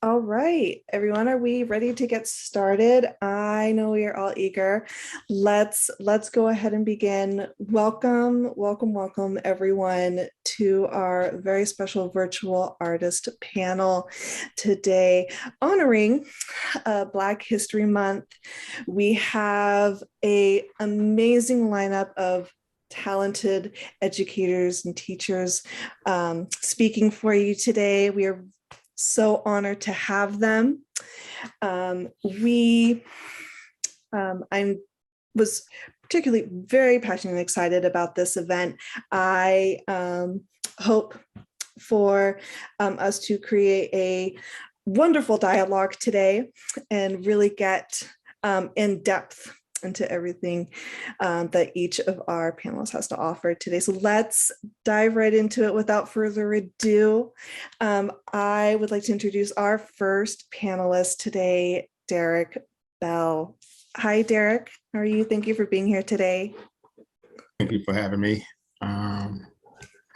All right, everyone, are we ready to get started? I know we are all eager. Let's go ahead and begin. Welcome, everyone, to our very special virtual artist panel today, honoring Black History Month. We have an amazing lineup of talented educators and teachers speaking for you today. We are so honored to have them. I was particularly very passionate and excited about this event. I hope for us to create a wonderful dialogue today and really get in depth into everything that each of our panelists has to offer today. So let's dive right into it without further ado. I would like to introduce our first panelist today, Derek Bell. Hi, Derek. How are you? Thank you for being here today. Thank you for having me. How's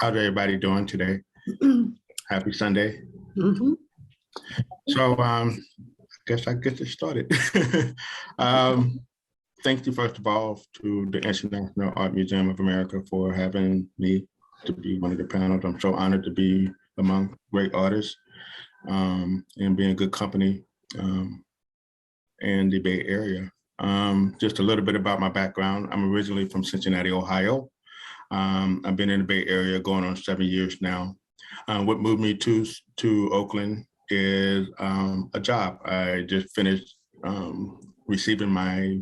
everybody doing today? Happy Sunday. Mm-hmm. So I guess I get this started. Thank you, first of all, to the International Art Museum of America for having me to be one of the panels. I'm so honored to be among great artists and be in good company in the Bay Area. Just a little bit about my background. I'm originally from Cincinnati, Ohio. I've been in the Bay Area going on 7 years now. What moved me to Oakland is a job. I just finished receiving my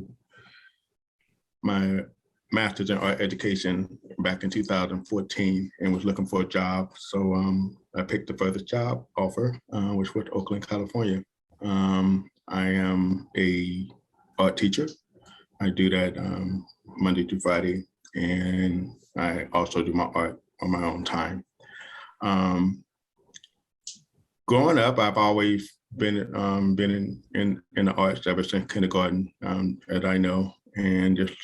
master's in art education back in 2014 and was looking for a job. So I picked the furthest job offer, which was Oakland, California. I am a art teacher. I do that Monday through Friday, and I also do my art on my own time. Growing up, I've always been in the arts ever since kindergarten, as I know, and just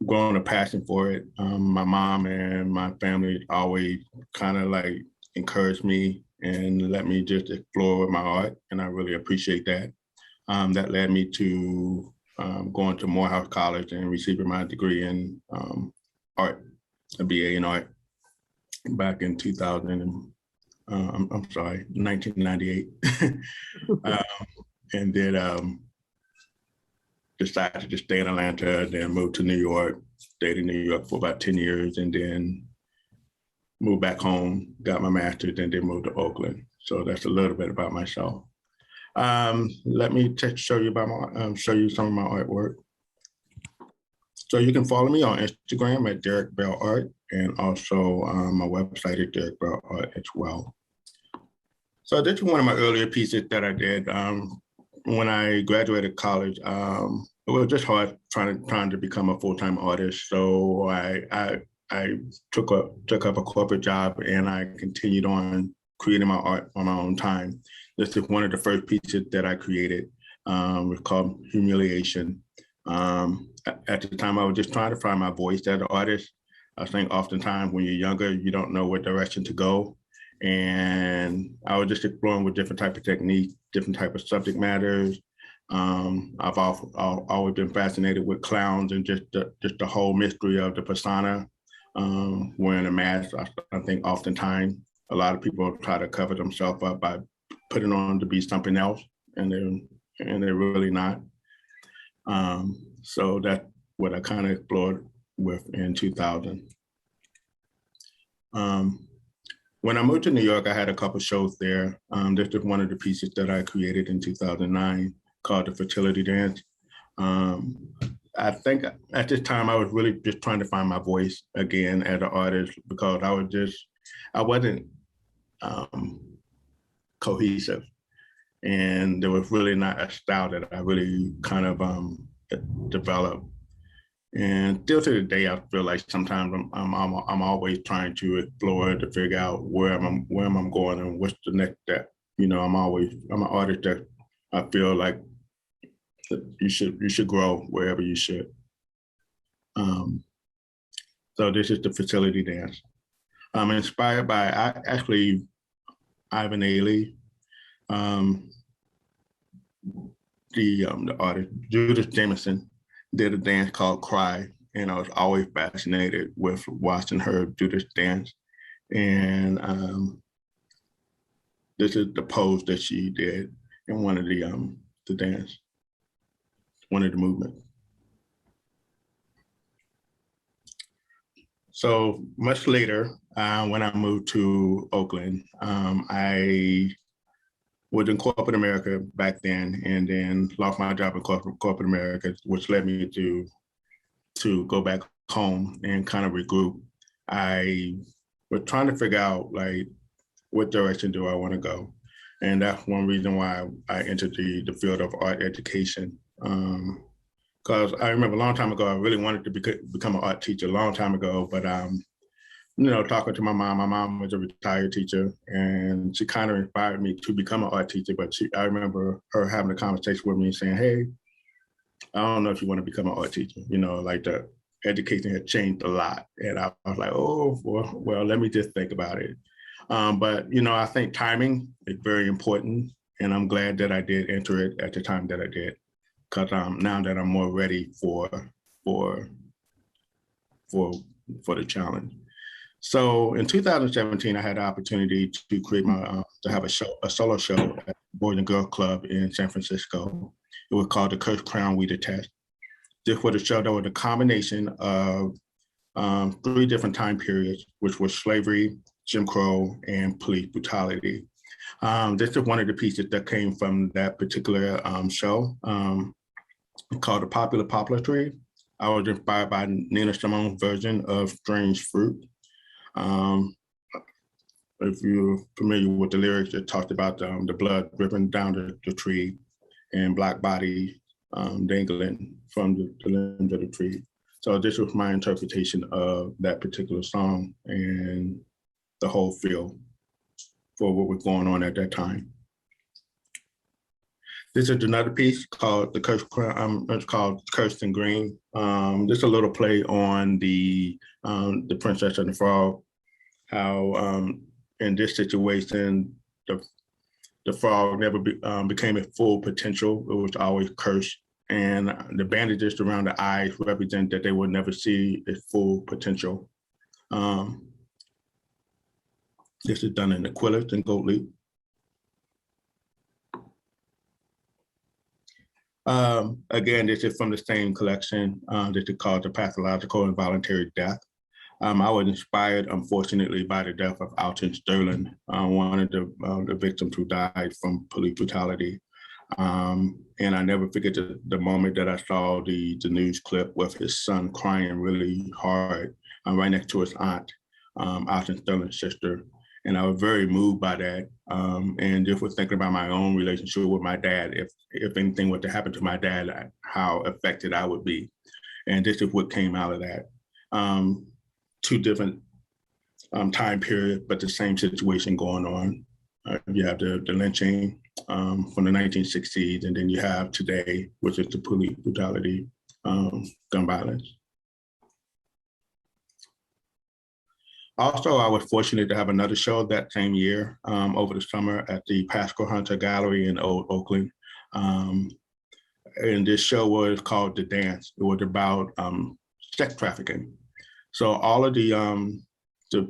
growing a passion for it. My mom and my family always kind of like encouraged me and let me just explore with my art, and I really appreciate that. That led me to going to Morehouse College and receiving my degree in art, a BA in art, back in 1998. And then decided to stay in Atlanta, then moved to New York, stayed in New York for about 10 years, and then moved back home, got my master's, and then moved to Oakland. So that's a little bit about myself. Let me show you some of my artwork. So you can follow me on Instagram at Derek Bell Art, and also my website is Derek Bell Art as well. So this is one of my earlier pieces that I did. When I graduated college, it was just hard trying to become a full-time artist. So I took up a corporate job, and I continued on creating my art on my own time. This is one of the first pieces that I created. It was called Humiliation. At the time, I was just trying to find my voice as an artist. I think oftentimes when you're younger, you don't know what direction to go. And I was just exploring with different type of techniques, different type of subject matters. I've always been fascinated with clowns and just the whole mystery of the persona. Wearing a mask, I think oftentimes a lot of people try to cover themselves up by putting on to be something else, and they're really not. So that's what I kind of explored with in 2000. When I moved to New York, I had a couple shows there. This is one of the pieces that I created in 2009 called the Fertility Dance. I think at this time, I was really just trying to find my voice again as an artist, because I wasn't cohesive. And there was really not a style that I really kind of developed. And still to the day, I feel like sometimes I'm always trying to explore to figure out where am I going and what's the next step. You know, I'm an artist that I feel like you should grow wherever you should. So this is the Fertility Dance. I'm inspired by, I actually Ivan Ailey, the artist Judith Jameson did a dance called Cry, and I was always fascinated with watching her do this dance. And this is the pose that she did in one of the dance, one of the movements. So much later, when I moved to Oakland, I was in corporate America back then, and then lost my job in corporate America, which led me to go back home and kind of regroup. I was trying to figure out like, what direction do I want to go? And that's one reason why I entered the field of art education. Because I remember a long time ago, I really wanted to become an art teacher a long time ago, but talking to my mom was a retired teacher, and she kind of inspired me to become an art teacher. But I remember her having a conversation with me and saying, "Hey, I don't know if you want to become an art teacher." Like the education had changed a lot, and I was like, "Oh, well, let me just think about it." But I think timing is very important, and I'm glad that I did enter it at the time that I did, because now that I'm more ready for the challenge. So in 2017, I had the opportunity to create to have a solo show at Boys and Girls Club in San Francisco. It was called The Cursed Crown We Detest. This was a show that was a combination of 3 different time periods, which was slavery, Jim Crow, and police brutality. This is one of the pieces that came from that particular show, called The Popular Poplar Tree. I was inspired by Nina Simone's version of Strange Fruit. If you're familiar with the lyrics, it talked about the blood dripping down the tree and black body dangling from the limbs of the tree. So this was my interpretation of that particular song and the whole feel for what was going on at that time. This is another piece called The Cursed Crown. It's called Cursed and Green. Just a little play on the Princess and the Frog. How in this situation, the frog never became its full potential. It was always cursed. And the bandages around the eyes represent that they would never see its full potential. This is done in acrylic and gold leaf. Again, this is from the same collection. This is called The Pathological Involuntary Death. I was inspired, unfortunately, by the death of Alton Sterling, one of the victims who died from police brutality. And I never forget the moment that I saw the news clip with his son crying really hard right next to his aunt, Alton Sterling's sister. And I was very moved by that. And just was thinking about my own relationship with my dad. If anything were to happen to my dad, how affected I would be. And this is what came out of that. 2 different time periods, but the same situation going on. You have the lynching from the 1960s, and then you have today, which is the police brutality, gun violence. Also, I was fortunate to have another show that same year over the summer at the Pascal Hunter Gallery in Old Oakland. And this show was called The Dance. It was about sex trafficking. So all of the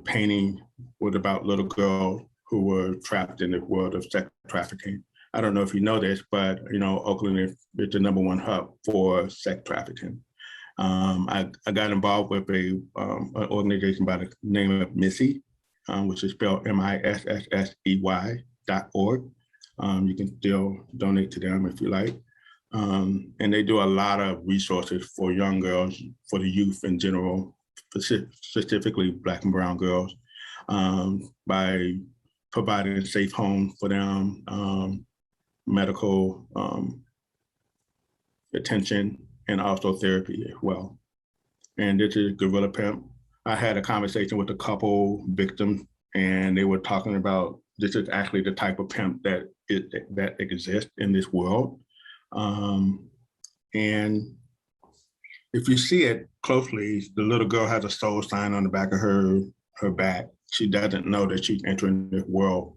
painting was about little girls who were trapped in the world of sex trafficking. I don't know if you know this, but Oakland is the #1 hub for sex trafficking. I got involved with an organization by the name of MISSY, which is spelled MISSSEY.org. You can still donate to them if you like. And they do a lot of resources for young girls, for the youth in general, specifically Black and brown girls, by providing a safe home for them, medical attention, and also therapy as well. And this is Gorilla Pimp. I had a conversation with a couple victims, and they were talking about this is actually the type of pimp that exists in this world. And if you see it closely, the little girl has a soul sign on the back of her back. She doesn't know that she's entering this world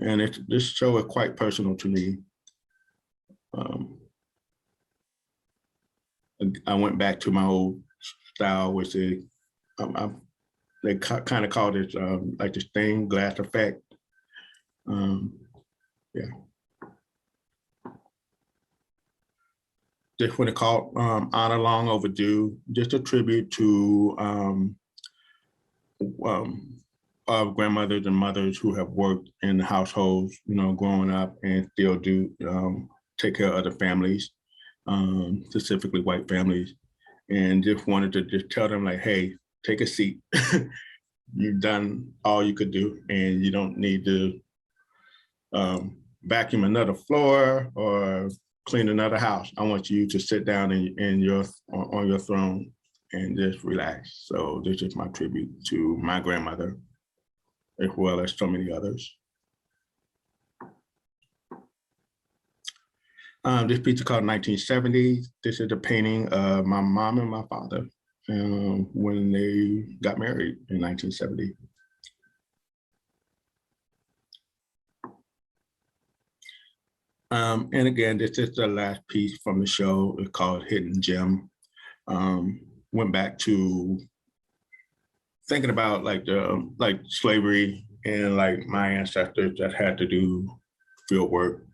And this show is quite personal to me. I went back to my old style, which is, they kind of call it like the stained glass effect. Yeah. Just what it called Honor Long Overdue, just a tribute to our grandmothers and mothers who have worked in the households, growing up and still do take care of other families, specifically white families. And just wanted to just tell them, like, hey, take a seat. You've done all you could do, and you don't need to vacuum another floor or clean another house. I want you to sit down on your throne and just relax. So this is my tribute to my grandmother, as well as so many others. This piece is called 1970s. This is a painting of my mom and my father when they got married in 1970. And again, this is the last piece from the show. It's called Hidden Gem. Went back to thinking about like slavery and like my ancestors that had to do field work.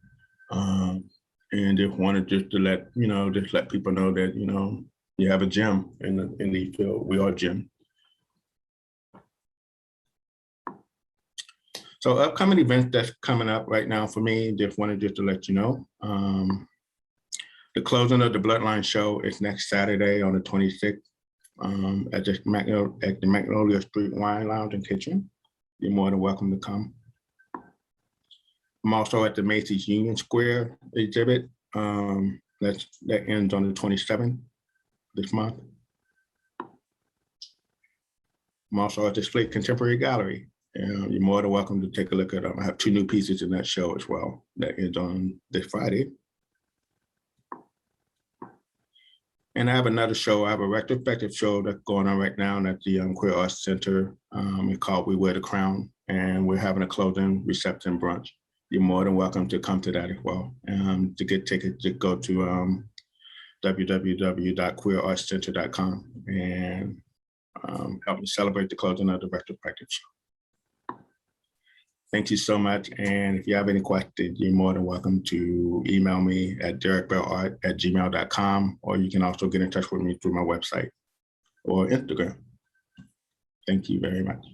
And just wanted to let people know that, you have a gem in the field. We are gem. So upcoming events that's coming up right now for me, just wanted to let you know. The closing of the Bloodline show is next Saturday on the 26th at the Magnolia Street Wine Lounge and Kitchen. You're more than welcome to come. I'm also at the Macy's Union Square exhibit. That ends on the 27th this month. I'm also at the Slate Contemporary Gallery. You're more than welcome to take a look at them. I have 2 new pieces in that show as well. That ends on this Friday. And I have another show. I have a retrospective show that's going on right now at the Queer Arts Center. It's called We Wear the Crown, and we're having a closing reception brunch. You're more than welcome to come to that as well. To get tickets, just go to www.queerartscenter.com and help me celebrate the closing of the retrospective show. Thank you so much. And if you have any questions, you're more than welcome to email me at derekbellart@gmail.com, or you can also get in touch with me through my website or Instagram. Thank you very much.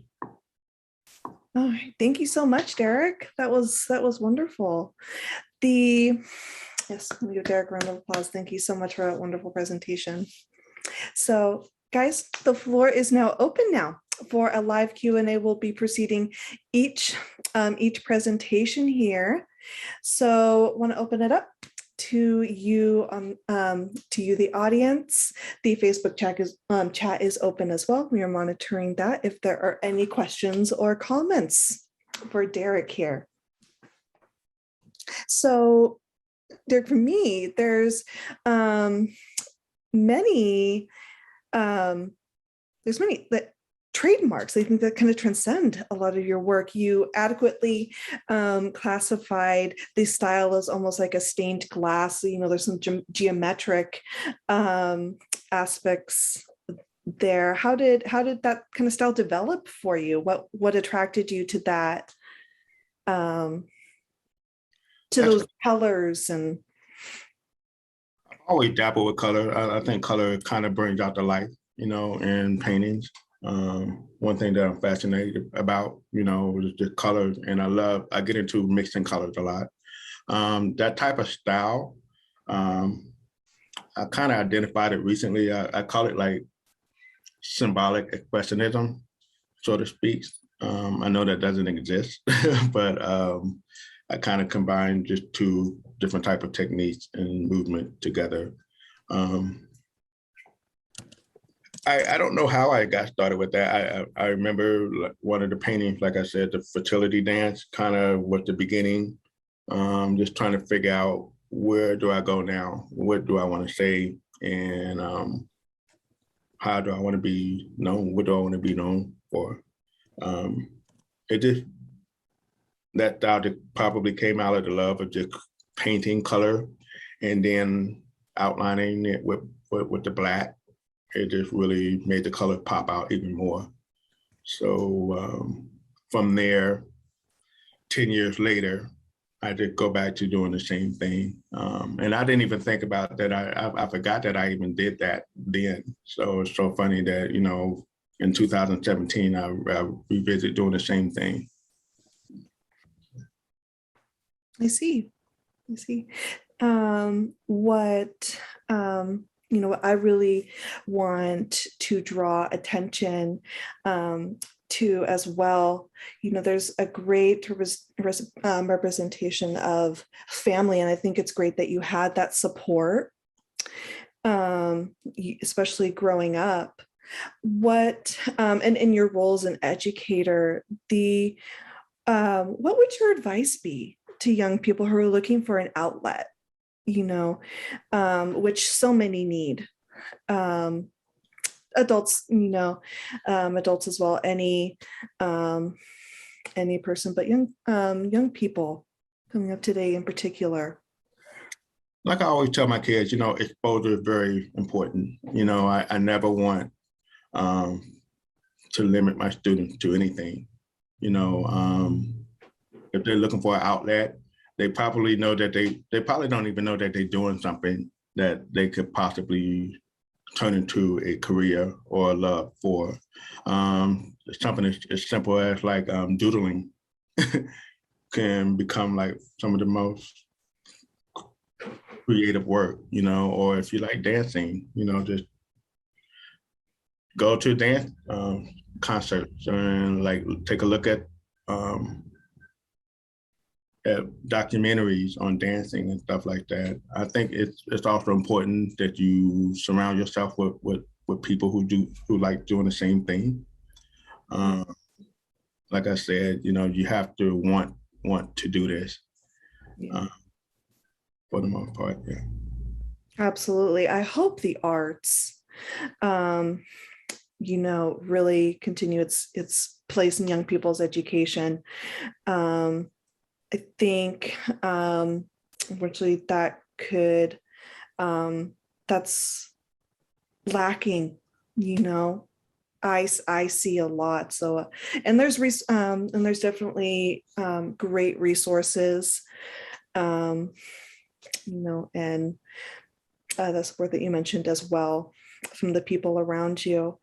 All right. Thank you so much, Derek. That was wonderful. Yes, let me give Derek a round of applause. Thank you so much for that wonderful presentation. So guys, the floor is now open now for a live Q&A. We'll be proceeding each presentation here. So I want to open it up to you, the audience. The Facebook chat is open as well. We are monitoring that. If there are any questions or comments for Derek here. So Derek, for me, there's many trademarks, I think, that kind of transcend a lot of your work. You adequately classified the style as almost like a stained glass. There's some geometric aspects there. How did that kind of style develop for you? What attracted you to that? Those colors and. I've always dabbled with color. I think color kind of brings out the light, in paintings. One thing that I'm fascinated about, is the colors, and I get into mixing colors a lot. That type of style, I kind of identified it recently. I call it like symbolic expressionism, so to speak. I know that doesn't exist, but I kind of combine just 2 different type of techniques and movement together. I don't know how I got started with that. I remember one of the paintings, like I said, the Fertility Dance kind of was the beginning. Just trying to figure out, where do I go now? What do I want to say? And how do I want to be known? What do I want to be known for? that style probably came out of the love of just painting color and then outlining it with the black. It just really made the color pop out even more. So from there, 10 years later, I did go back to doing the same thing. And I didn't even think about that. I forgot that I even did that then. So it's so funny that, you know, in 2017, I revisited doing the same thing. I see. What you know, I really want to draw attention to as well. You know, there's a great representation of family, and I think it's great that you had that support, especially growing up. What and in your role as an educator, what would your advice be to young people who are looking for an outlet, you know, which so many need, adults, you know, adults as well, any person, but young people coming up today in particular? Like I always tell my kids, you know, exposure is very important. You know, I never want to limit my students to anything. You know, if they're looking for an outlet, they probably know that they probably don't even know that they're doing something that they could possibly turn into a career or a love for. Something as simple as like doodling can become like some of the most creative work, you know, or if you like dancing, you know, just go to dance concerts and like take a look at documentaries on dancing and stuff like that. I think it's also important that you surround yourself with people who like doing the same thing. Like I said, you know, you have to want to do this. For the most part, yeah. Absolutely. I hope the arts, you know, really continue its place in young people's education. I think, unfortunately, that's lacking, you know. I see a lot. So, and there's definitely great resources, you know, and the support that you mentioned as well from the people around you.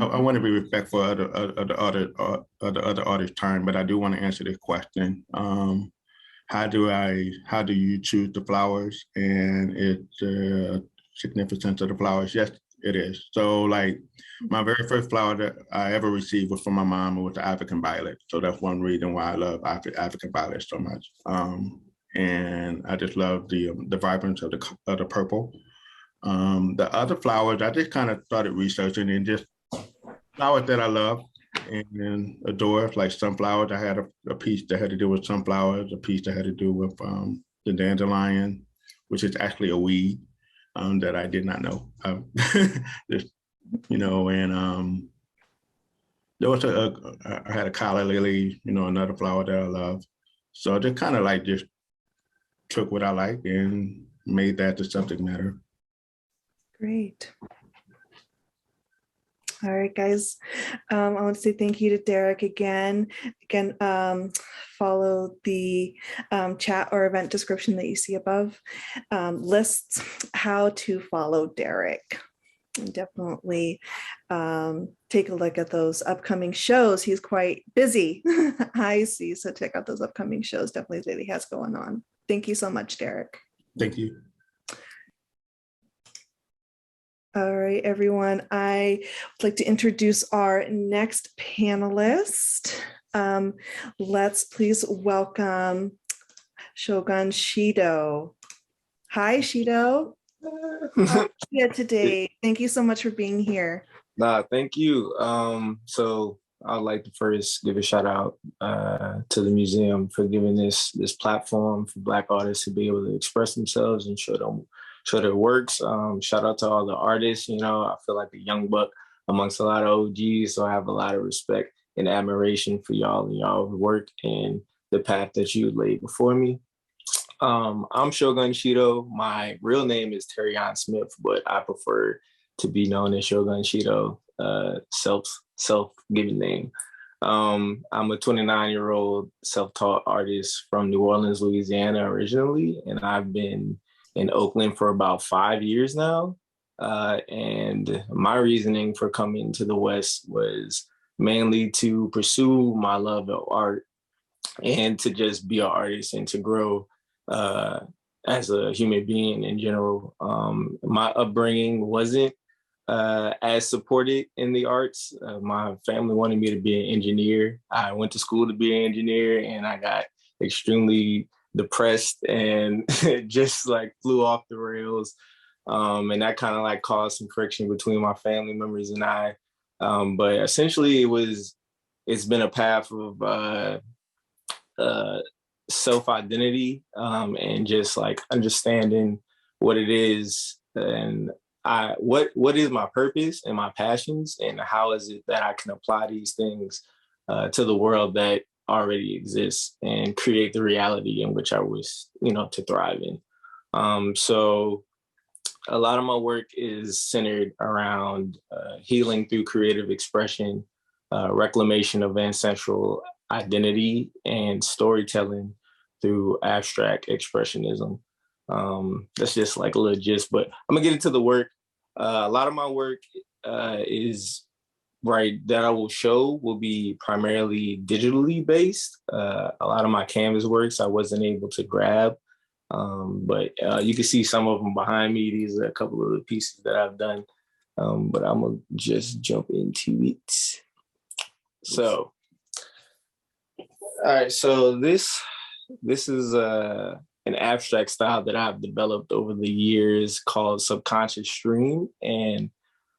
I want to be respectful of the other artist's time, but I do want to answer this question. How do you choose the flowers and its significance of the flowers? Yes, it is. So like my very first flower that I ever received was from my mom. It was the African violet. So that's one reason why I love African violet so much. And I just love the vibrance of the purple. The other flowers, I just kind of started researching and just flowers that I love and adore, like sunflowers. I had a piece that had to do with sunflowers, a piece that had to do with the dandelion, which is actually a weed that I did not know. Just, you know, and there was I had a calla lily, you know, another flower that I love. So I just kind of like just took what I liked and made that the subject matter. Great. All right, guys. I want to say thank you to Derek again. Follow the chat or event description that you see above. Lists how to follow Derek. And definitely take a look at those upcoming shows. He's quite busy. I see. So check out those upcoming shows. Definitely that he has going on. Thank you so much, Derek. Thank you. All right, everyone. I would like to introduce our next panelist. Let's please welcome Shogun Shido. Hi, Shido. Yeah, today. Thank you so much for being here. Thank you. So I'd like to first give a shout out to the museum for giving this platform for Black artists to be able to express themselves and show their works. Shout out to all the artists. You know, I feel like a young buck amongst a lot of OGs, so I have a lot of respect and admiration for y'all and y'all work and the path that you laid before me. I'm Shogun Shido. My real name is Terrion Smith, but I prefer to be known as Shogun Shido, self-given name. I'm a 29-year-old self-taught artist from New Orleans, Louisiana originally, and I've been in Oakland for about 5 years now. And my reasoning for coming to the West was mainly to pursue my love of art and to just be an artist and to grow as a human being in general. My upbringing wasn't as supported in the arts. My family wanted me to be an engineer. I went to school to be an engineer, and I got extremely depressed and just like flew off the rails. And that kind of like caused some friction between my family members and I. But essentially it's been a path of self-identity and just like understanding what it is and what is my purpose and my passions, and how is it that I can apply these things to the world that already exists and create the reality in which I wish, to thrive in. So a lot of my work is centered around healing through creative expression, reclamation of ancestral identity, and storytelling through abstract expressionism. That's just like a little gist, but I'm gonna get into the work. A lot of my work is that I will show will be primarily digitally based. A lot of my canvas works I wasn't able to grab, but you can see some of them behind me. These are a couple of the pieces that I've done, but I'm gonna just jump into it. So, all right, so this is an abstract style that I've developed over the years called subconscious stream. And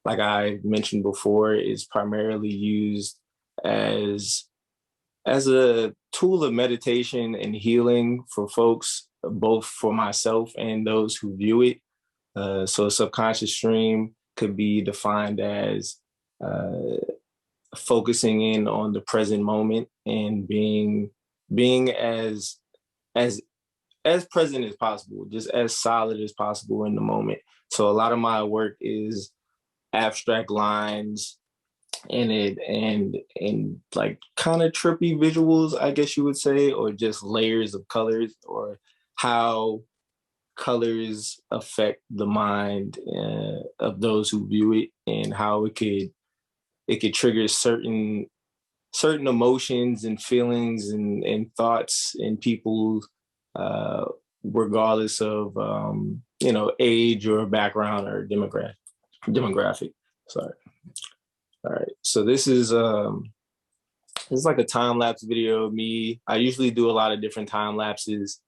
like I mentioned before, is primarily used as a tool of meditation and healing for folks, both for myself and those who view it. So subconscious stream could be defined as focusing in on the present moment and being as present as possible, just as solid as possible in the moment. So a lot of my work is abstract lines and like kind of trippy visuals, I guess you would say, or just layers of colors, or how colors affect the mind of those who view it, and how it could trigger certain emotions and feelings and thoughts in people, regardless of age or background or demographic. Sorry. All right. So this is like a time lapse video of me. I usually do a lot of different time lapses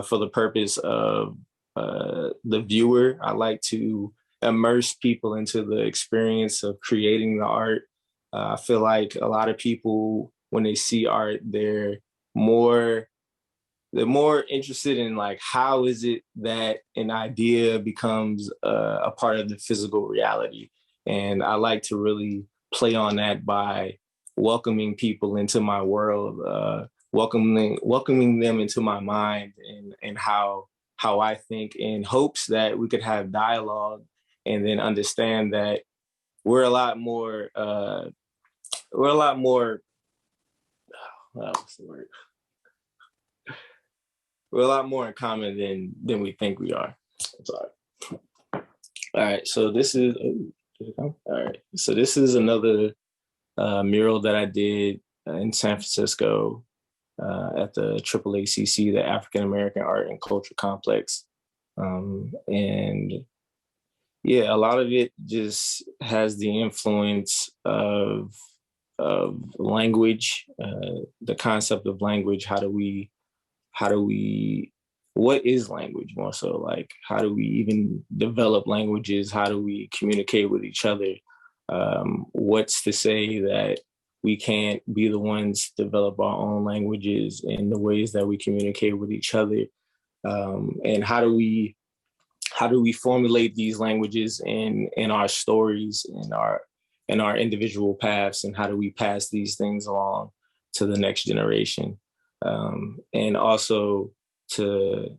for the purpose of the viewer. I like to immerse people into the experience of creating the art. I feel like a lot of people, when they see art, they're more interested in like, how is it that an idea becomes a part of the physical reality? And I like to really play on that by welcoming people into my world, welcoming them into my mind and how I think, in hopes that we could have dialogue and then understand that we're a lot more what's the word? We're a lot more in common than we think we are. Sorry. All right, so this is another mural that I did in San Francisco at the AAACC, the African American Art and Culture Complex. And yeah, a lot of it just has the influence of language, the concept of language. What is language, more so? Like, how do we even develop languages? How do we communicate with each other? What's to say that we can't be the ones to develop our own languages and the ways that we communicate with each other? And how do we formulate these languages in our stories, in our individual paths, and how do we pass these things along to the next generation, and also to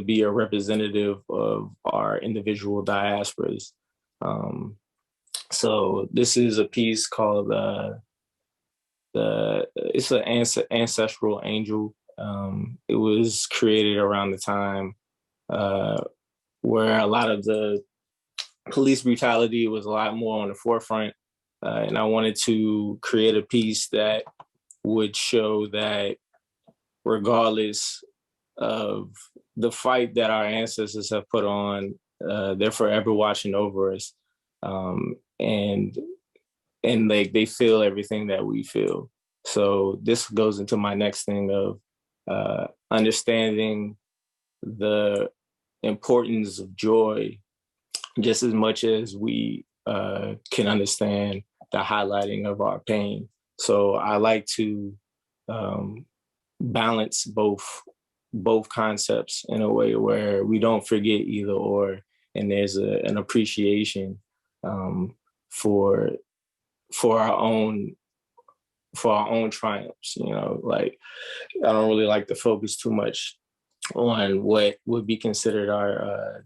be a representative of our individual diasporas. So this is a piece called it's an ancestral angel. It was created around the time where a lot of the police brutality was a lot more on the forefront. And I wanted to create a piece that would show that regardless of the fight that our ancestors have put on, they're forever watching over us. And like they feel everything that we feel. So this goes into my next thing of understanding the importance of joy just as much as we can understand the highlighting of our pain. So I like to balance both concepts in a way where we don't forget either or, and there's an appreciation for our own triumphs. You know, like I don't really like to focus too much on what would be considered our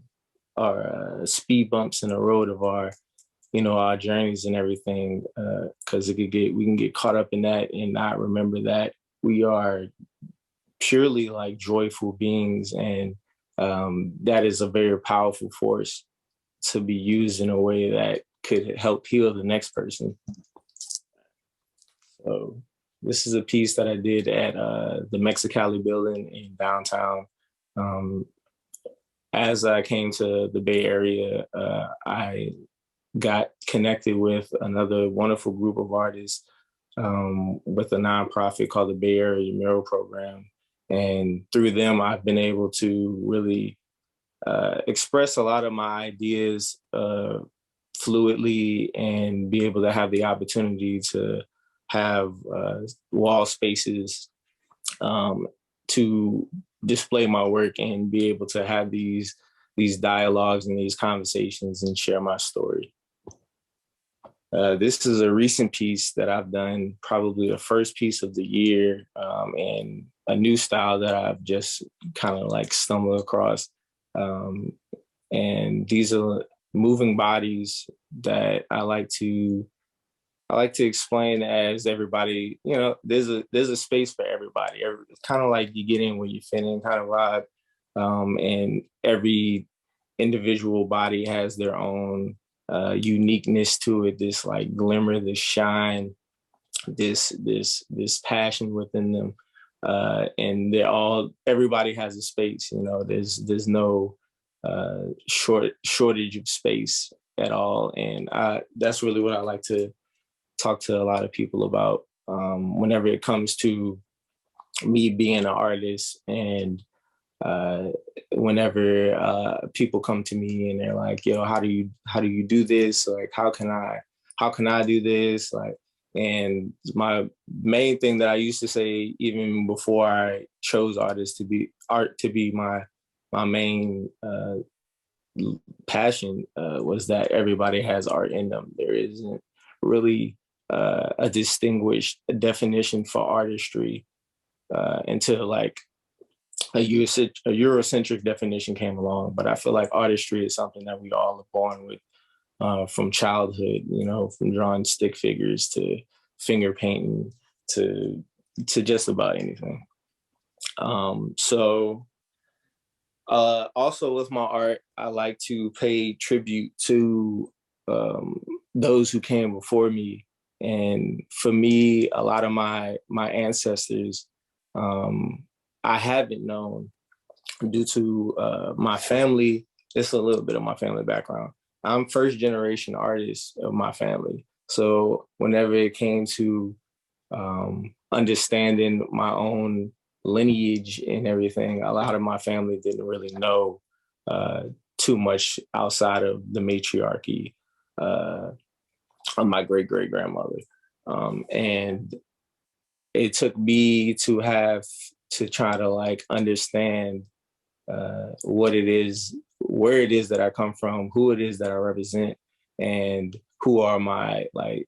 speed bumps in the road of our journeys and everything, because we can get caught up in that and not remember that we are purely like joyful beings, and that is a very powerful force to be used in a way that could help heal the next person. So this is a piece that I did at the Mexicali building in downtown. As I came to the Bay Area, I got connected with another wonderful group of artists with a nonprofit called the Bay Area Mural program. And through them, I've been able to really express a lot of my ideas fluidly and be able to have the opportunity to have wall spaces to display my work and be able to have these dialogues and these conversations and share my story. This is a recent piece that I've done, probably the first piece of the year, and a new style that I've just kind of like stumbled across. And these are moving bodies that I like to explain as everybody, there's a space for everybody. It's kind of like you get in where you fit in kind of vibe. And every individual body has their own uniqueness to it, this like glimmer, this shine, this passion within them. And everybody has a space, there's no shortage of space at all. And that's really what I like to talk to a lot of people about whenever it comes to me being an artist, and whenever people come to me and they're like, yo, how do you do this? Like, how can I do this? Like, and my main thing that I used to say, even before I chose art to be my main passion, was that everybody has art in them. There isn't really a distinguished definition for artistry until like a Eurocentric definition came along. But I feel like artistry is something that we all are born with from childhood, from drawing stick figures to finger painting to just about anything. So also with my art, I like to pay tribute to those who came before me. And for me, a lot of my ancestors, I haven't known due to my family. It's a little bit of my family background. I'm first generation artist of my family. So whenever it came to understanding my own lineage and everything, a lot of my family didn't really know too much outside of the matriarchy of my great-great-grandmother. And it took me to try to like understand what it is, where it is that I come from, who it is that I represent, and who are my like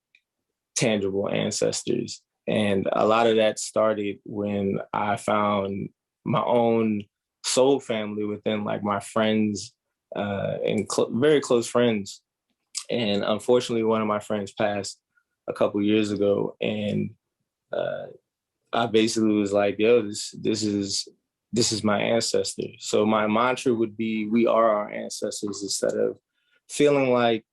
tangible ancestors. And a lot of that started when I found my own soul family within like my friends and very close friends. And unfortunately, one of my friends passed a couple years ago, and I basically was like, "Yo, this is my ancestor." So my mantra would be, "We are our ancestors," instead of feeling like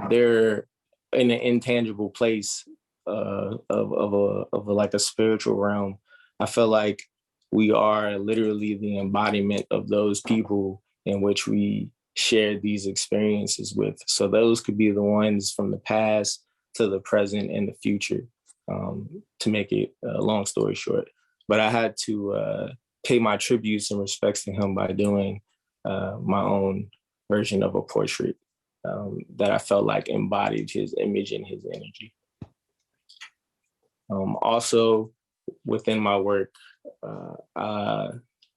they're in an intangible place of like a spiritual realm. I feel like we are literally the embodiment of those people in which we share these experiences with. So those could be the ones from the past to the present and the future, to make it a long story short. But I had to pay my tributes and respects to him by doing my own version of a portrait that I felt like embodied his image and his energy. Also, within my work,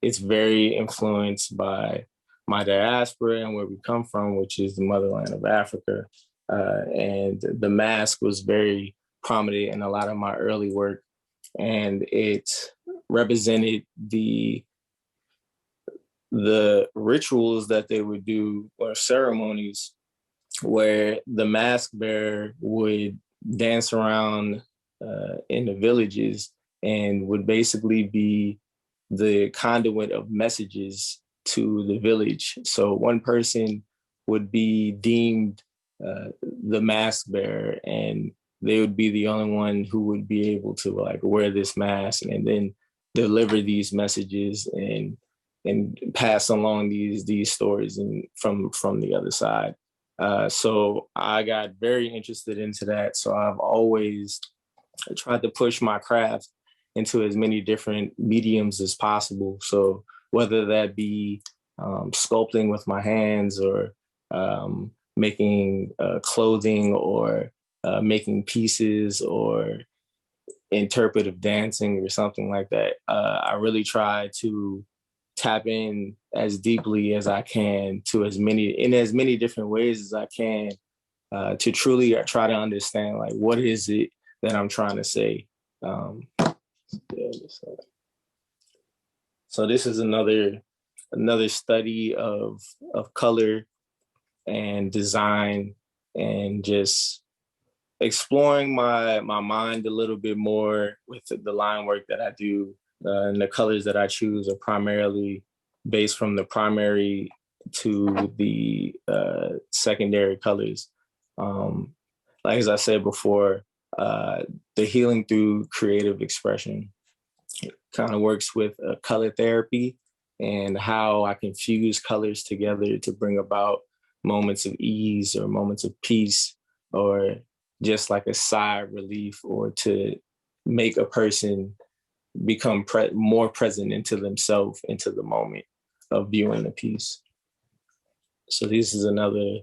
it's very influenced by my diaspora and where we come from, which is the motherland of Africa. And the mask was very prominent in a lot of my early work, and it represented the rituals that they would do, or ceremonies, where the mask bearer would dance around in the villages and would basically be the conduit of messages to the village. So one person would be deemed the mask bearer, and they would be the only one who would be able to like wear this mask and then deliver these messages and pass along these stories and from the other side. So I got very interested into that. So I've always tried to push my craft into as many different mediums as possible. So whether that be sculpting with my hands, or making clothing, or making pieces, or interpretive dancing or something like that, I really try to tap in as deeply as I can to as many different ways as I can, to truly try to understand like what is it that I'm trying to say. So this is another study of color and design, and just exploring my mind a little bit more with the line work that I do. And the colors that I choose are primarily based from the primary to the secondary colors. Like as I said before, the healing through creative expression kind of works with color therapy, and how I can fuse colors together to bring about moments of ease or moments of peace, or just like a sigh of relief, or to make a person become more present into themselves, into the moment of viewing the piece. So this is another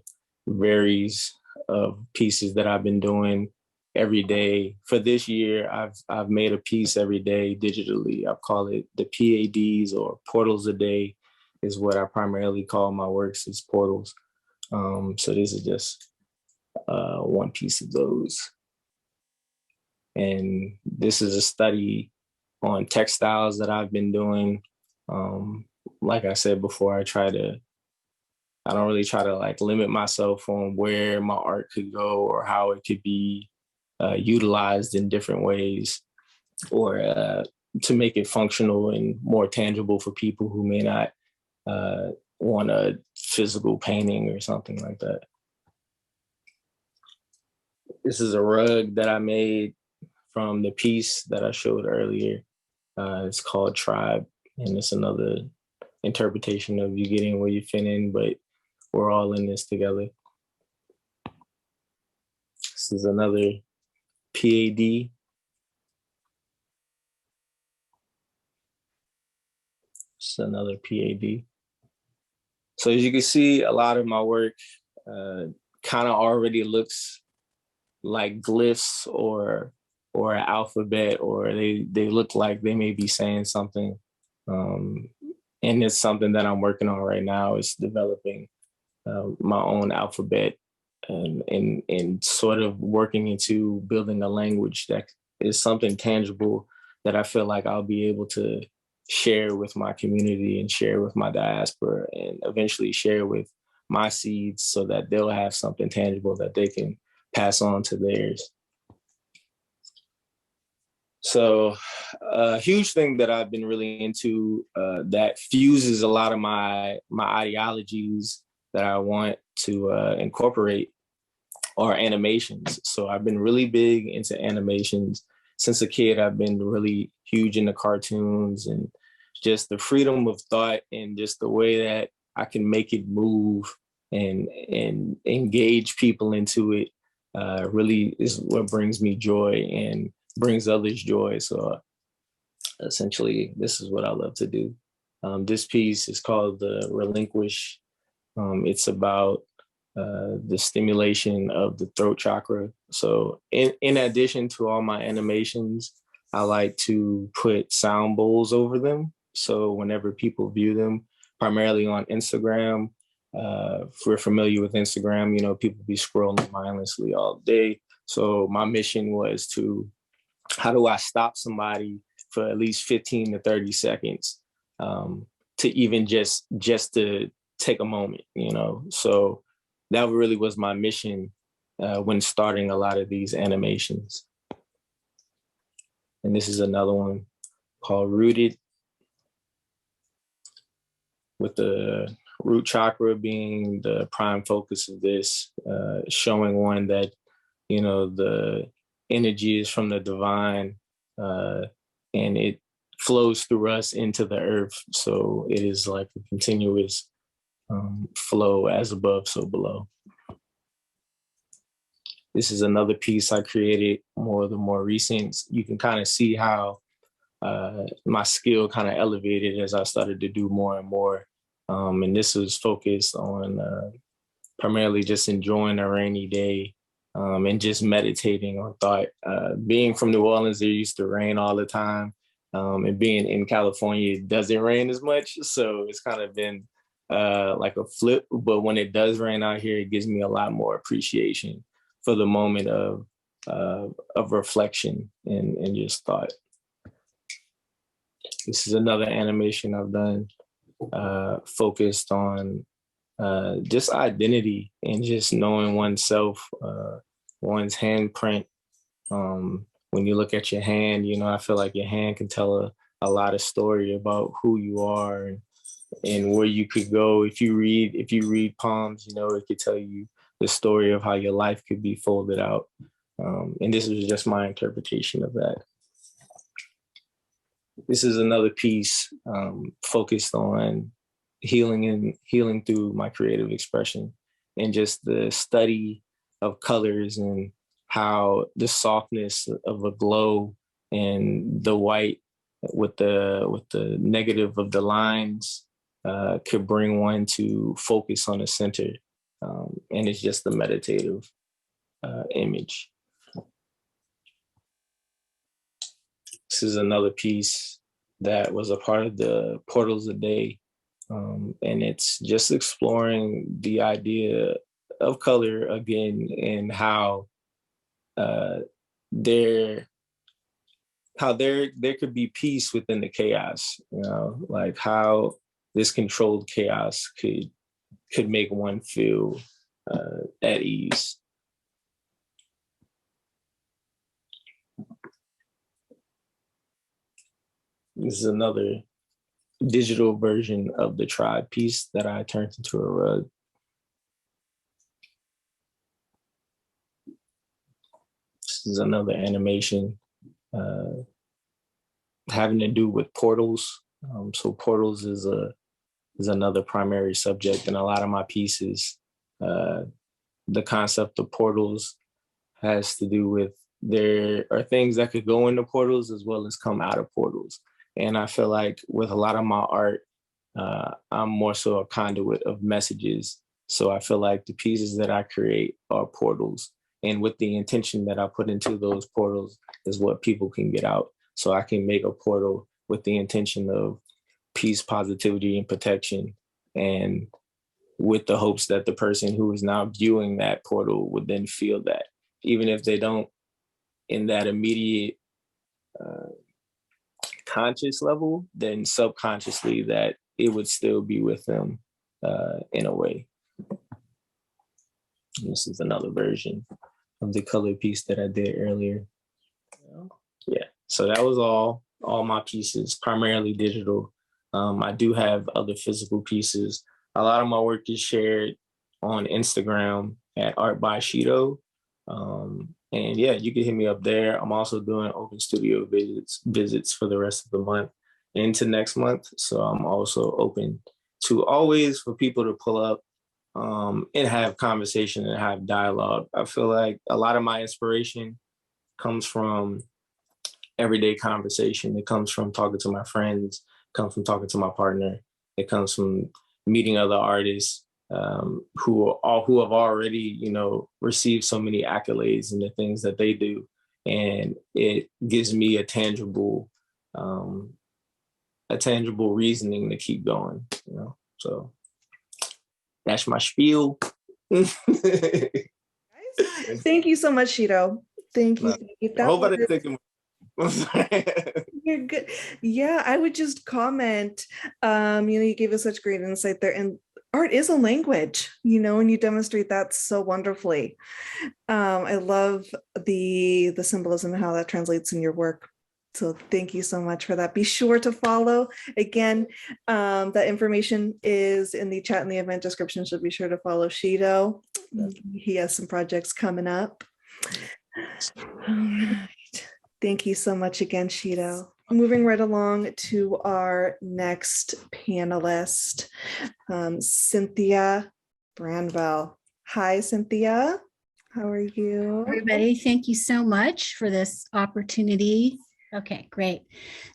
varies of pieces that I've been doing every day. For this year, I've made a piece every day digitally. I call it the PADs, or portals a day is what I primarily call my works, is portals. So this is just one piece of those. And this is a study on textiles that I've been doing. Like I said before, I don't really try to like limit myself on where my art could go or how it could be utilized in different ways, or to make it functional and more tangible for people who may not want a physical painting or something like that. This is a rug that I made from the piece that I showed earlier. It's called Tribe, and it's another interpretation of you getting where you fit in, but we're all in this together. This is another PAD. It's another PAD. So as you can see, a lot of my work kind of already looks like glyphs or an alphabet, or they look like they may be saying something. And it's something that I'm working on right now, is developing my own alphabet and sort of working into building a language that is something tangible that I feel like I'll be able to share with my community and share with my diaspora and eventually share with my seeds so that they'll have something tangible that they can pass on to theirs. So a huge thing that I've been really into that fuses a lot of my ideologies that I want to incorporate are animations. So I've been really big into animations. Since a kid, I've been really huge into cartoons and just the freedom of thought and just the way that I can make it move and engage people into it really is what brings me joy and brings others joy. So essentially, this is what I love to do. This piece is called The Relinquish. It's about the stimulation of the throat chakra. So in addition to all my animations, I like to put sound bowls over them. So whenever people view them, primarily on Instagram, if we're familiar with Instagram, you know, people be scrolling mindlessly all day. So my mission was how do I stop somebody for at least 15 to 30 seconds to even just to take a moment, you know? So that really was my mission when starting a lot of these animations. And this is another one called Rooted, with the root chakra being the prime focus of this, showing one that, you know, the energy is from the divine and it flows through us into the earth. So it is like a continuous flow, as above, so below. This is another piece I created the more recent. You can kind of see how my skill kind of elevated as I started to do more and more. And this was focused on primarily just enjoying a rainy day and just meditating on thought. Being from New Orleans, it used to rain all the time. And being in California, it doesn't rain as much. So it's kind of been like a flip. But when it does rain out here, it gives me a lot more appreciation for the moment of reflection and just thought. This is another animation I've done focused on just identity and just knowing oneself, one's handprint. When you look at your hand, you know, I feel like your hand can tell a lot of story about who you are and where you could go. If you read palms, you know, it could tell you the story of how your life could be folded out. And this was just my interpretation of that. This is another piece focused on healing through my creative expression and just the study of colors and how the softness of a glow and the white with the negative of the lines could bring one to focus on the center. And it's just a meditative image. This is another piece that was a part of the Portals a Day. And it's just exploring the idea of color again and how there could be peace within the chaos, you know, like how this controlled chaos could make one feel at ease. This is another digital version of the tribe piece that I turned into a rug. This is another animation having to do with portals. So portals is another primary subject in a lot of my pieces. The concept of portals has to do with there are things that could go into portals as well as come out of portals. And I feel like with a lot of my art, I'm more so a conduit of messages. So I feel like the pieces that I create are portals. And with the intention that I put into those portals is what people can get out. So I can make a portal with the intention of peace, positivity, and protection. And with the hopes that the person who is now viewing that portal would then feel that, even if they don't in that immediate conscious level, then subconsciously that it would still be with them in a way. And this is another version of the color piece that I did earlier. Yeah, so that was all my pieces, primarily digital. I do have other physical pieces. A lot of my work is shared on Instagram at Art by Shido. And yeah, you can hit me up there. I'm also doing open studio visits for the rest of the month into next month. So I'm also open to always for people to pull up and have conversation and have dialogue. I feel like a lot of my inspiration comes from everyday conversation. It comes from talking to my friends, comes from talking to my partner. It comes from meeting other artists who have already, received so many accolades in the things that they do. And it gives me a tangible reasoning to keep going, So that's my spiel. Thank you so much, Shido. Thank you. I hope I didn't take him. You're good. Yeah, I would just comment, you gave us such great insight there. And art is a language, and you demonstrate that so wonderfully. I love the symbolism and how that translates in your work. So thank you so much for that. Be sure to follow. Again, that information is in the chat in the event description, so be sure to follow Shido. He has some projects coming up. All right. Thank you so much again, Shido. Moving right along to our next panelist, Cynthia Branville. Hi, Cynthia. How are you? Everybody, thank you so much for this opportunity. Okay, great.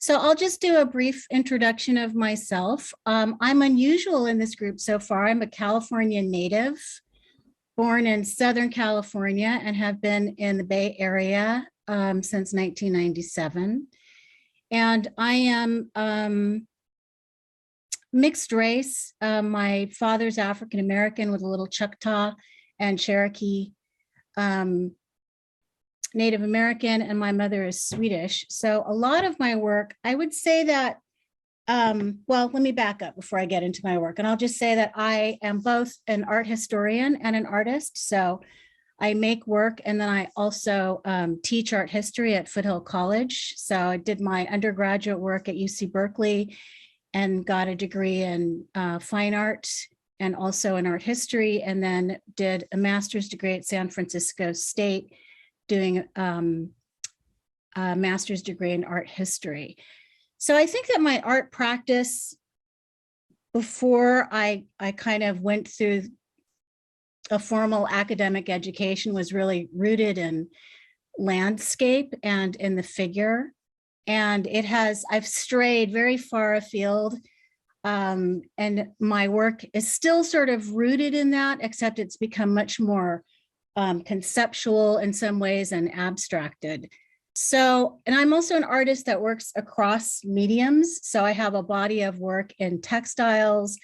So I'll just do a brief introduction of myself. I'm unusual in this group so far. I'm a California native, born in Southern California, and have been in the Bay Area since 1997. And I am mixed race. My father's African American with a little Choctaw and Cherokee Native American, and my mother is Swedish. So a lot of my work, I would say that, well, let me back up before I get into my work. And I'll just say that I am both an art historian and an artist. So I make work, and then I also teach art history at Foothill College. So I did my undergraduate work at UC Berkeley and got a degree in fine art and also in art history, and then did a master's degree at San Francisco State doing a master's degree in art history. So I think that my art practice, before I kind of went through a formal academic education, was really rooted in landscape and in the figure. And I've strayed very far afield. And my work is still sort of rooted in that, except it's become much more conceptual in some ways and abstracted. So, and I'm also an artist that works across mediums. So I have a body of work in textiles,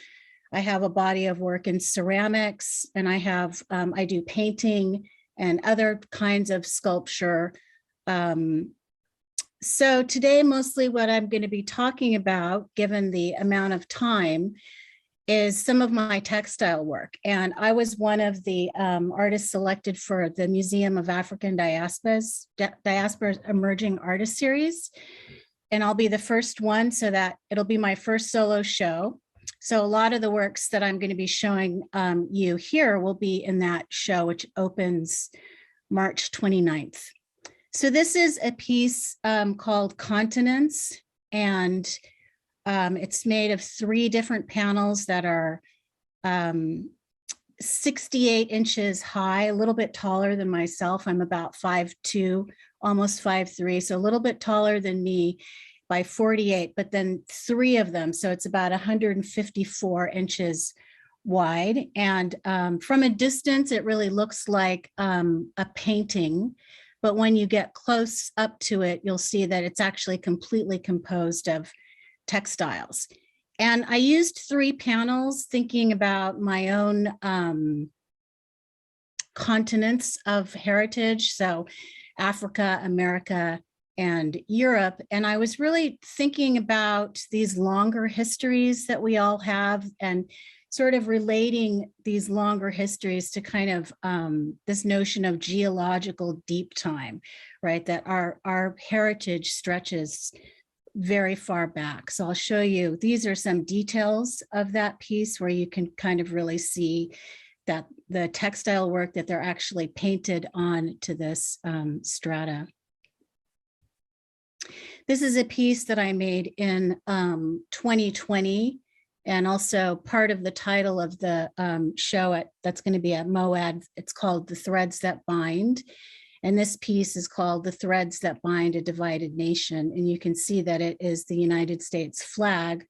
I have a body of work in ceramics, and I do painting and other kinds of sculpture. So today, mostly what I'm going to be talking about, given the amount of time, is some of my textile work. And I was one of the artists selected for the Museum of African Diaspora's Emerging Artist Series. And I'll be the first one, so that it'll be my first solo show. So a lot of the works that I'm going to be showing you here will be in that show, which opens March 29th. So this is a piece called Continents, and it's made of 3 different panels that are 68 inches high, a little bit taller than myself. I'm about 5'2", almost 5'3", so a little bit taller than me by 48, but then 3 of them. So it's about 154 inches wide. And from a distance, it really looks like a painting. But when you get close up to it, you'll see that it's actually completely composed of textiles. And I used 3 panels thinking about my own continents of heritage. So Africa, America, and Europe. And I was really thinking about these longer histories that we all have and sort of relating these longer histories to kind of this notion of geological deep time, right? That our heritage stretches very far back. So I'll show you, these are some details of that piece where you can kind of really see that the textile work that they're actually painted on to this strata. This is a piece that I made in 2020, and also part of the title of the show that's going to be at MOAD. It's called The Threads That Bind. And this piece is called The Threads That Bind a Divided Nation. And you can see that it is the United States flag,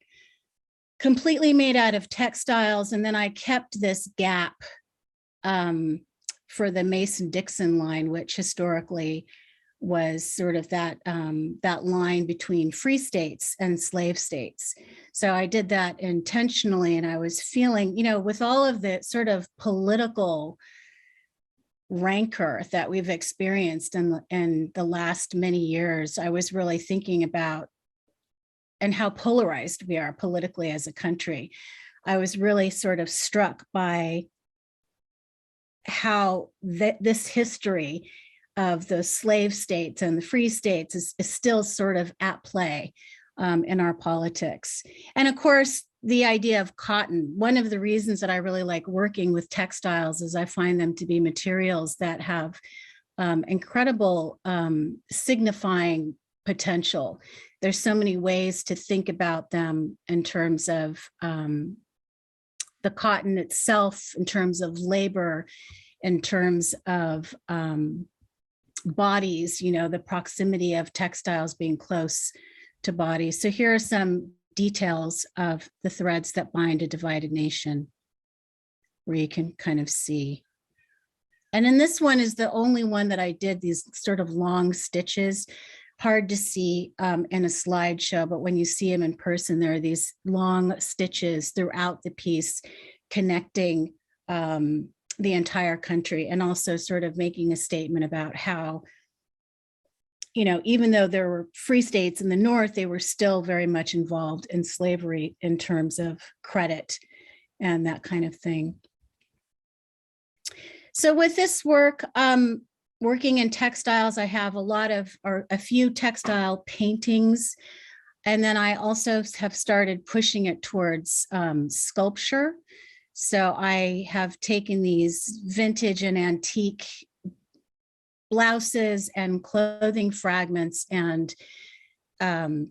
completely made out of textiles. And then I kept this gap for the Mason-Dixon line, which historically was sort of that line between free states and slave states. So I did that intentionally, and I was feeling, with all of the sort of political rancor that we've experienced in the last many years, I was really thinking about and how polarized we are politically as a country. I was really sort of struck by how this history of the slave states and the free states is still sort of at play in our politics. And of course, the idea of cotton. One of the reasons that I really like working with textiles is I find them to be materials that have incredible signifying potential. There's so many ways to think about them in terms of the cotton itself, in terms of labor, in terms of bodies, the proximity of textiles being close to bodies. So here are some details of the threads that bind a divided nation, where you can kind of see. And then this one is the only one that I did these sort of long stitches, hard to see in a slideshow, but when you see them in person, there are these long stitches throughout the piece connecting the entire country, and also sort of making a statement about how, even though there were free states in the North, they were still very much involved in slavery in terms of credit and that kind of thing. So with this work, working in textiles, I have a few textile paintings. And then I also have started pushing it towards sculpture. So I have taken these vintage and antique blouses and clothing fragments and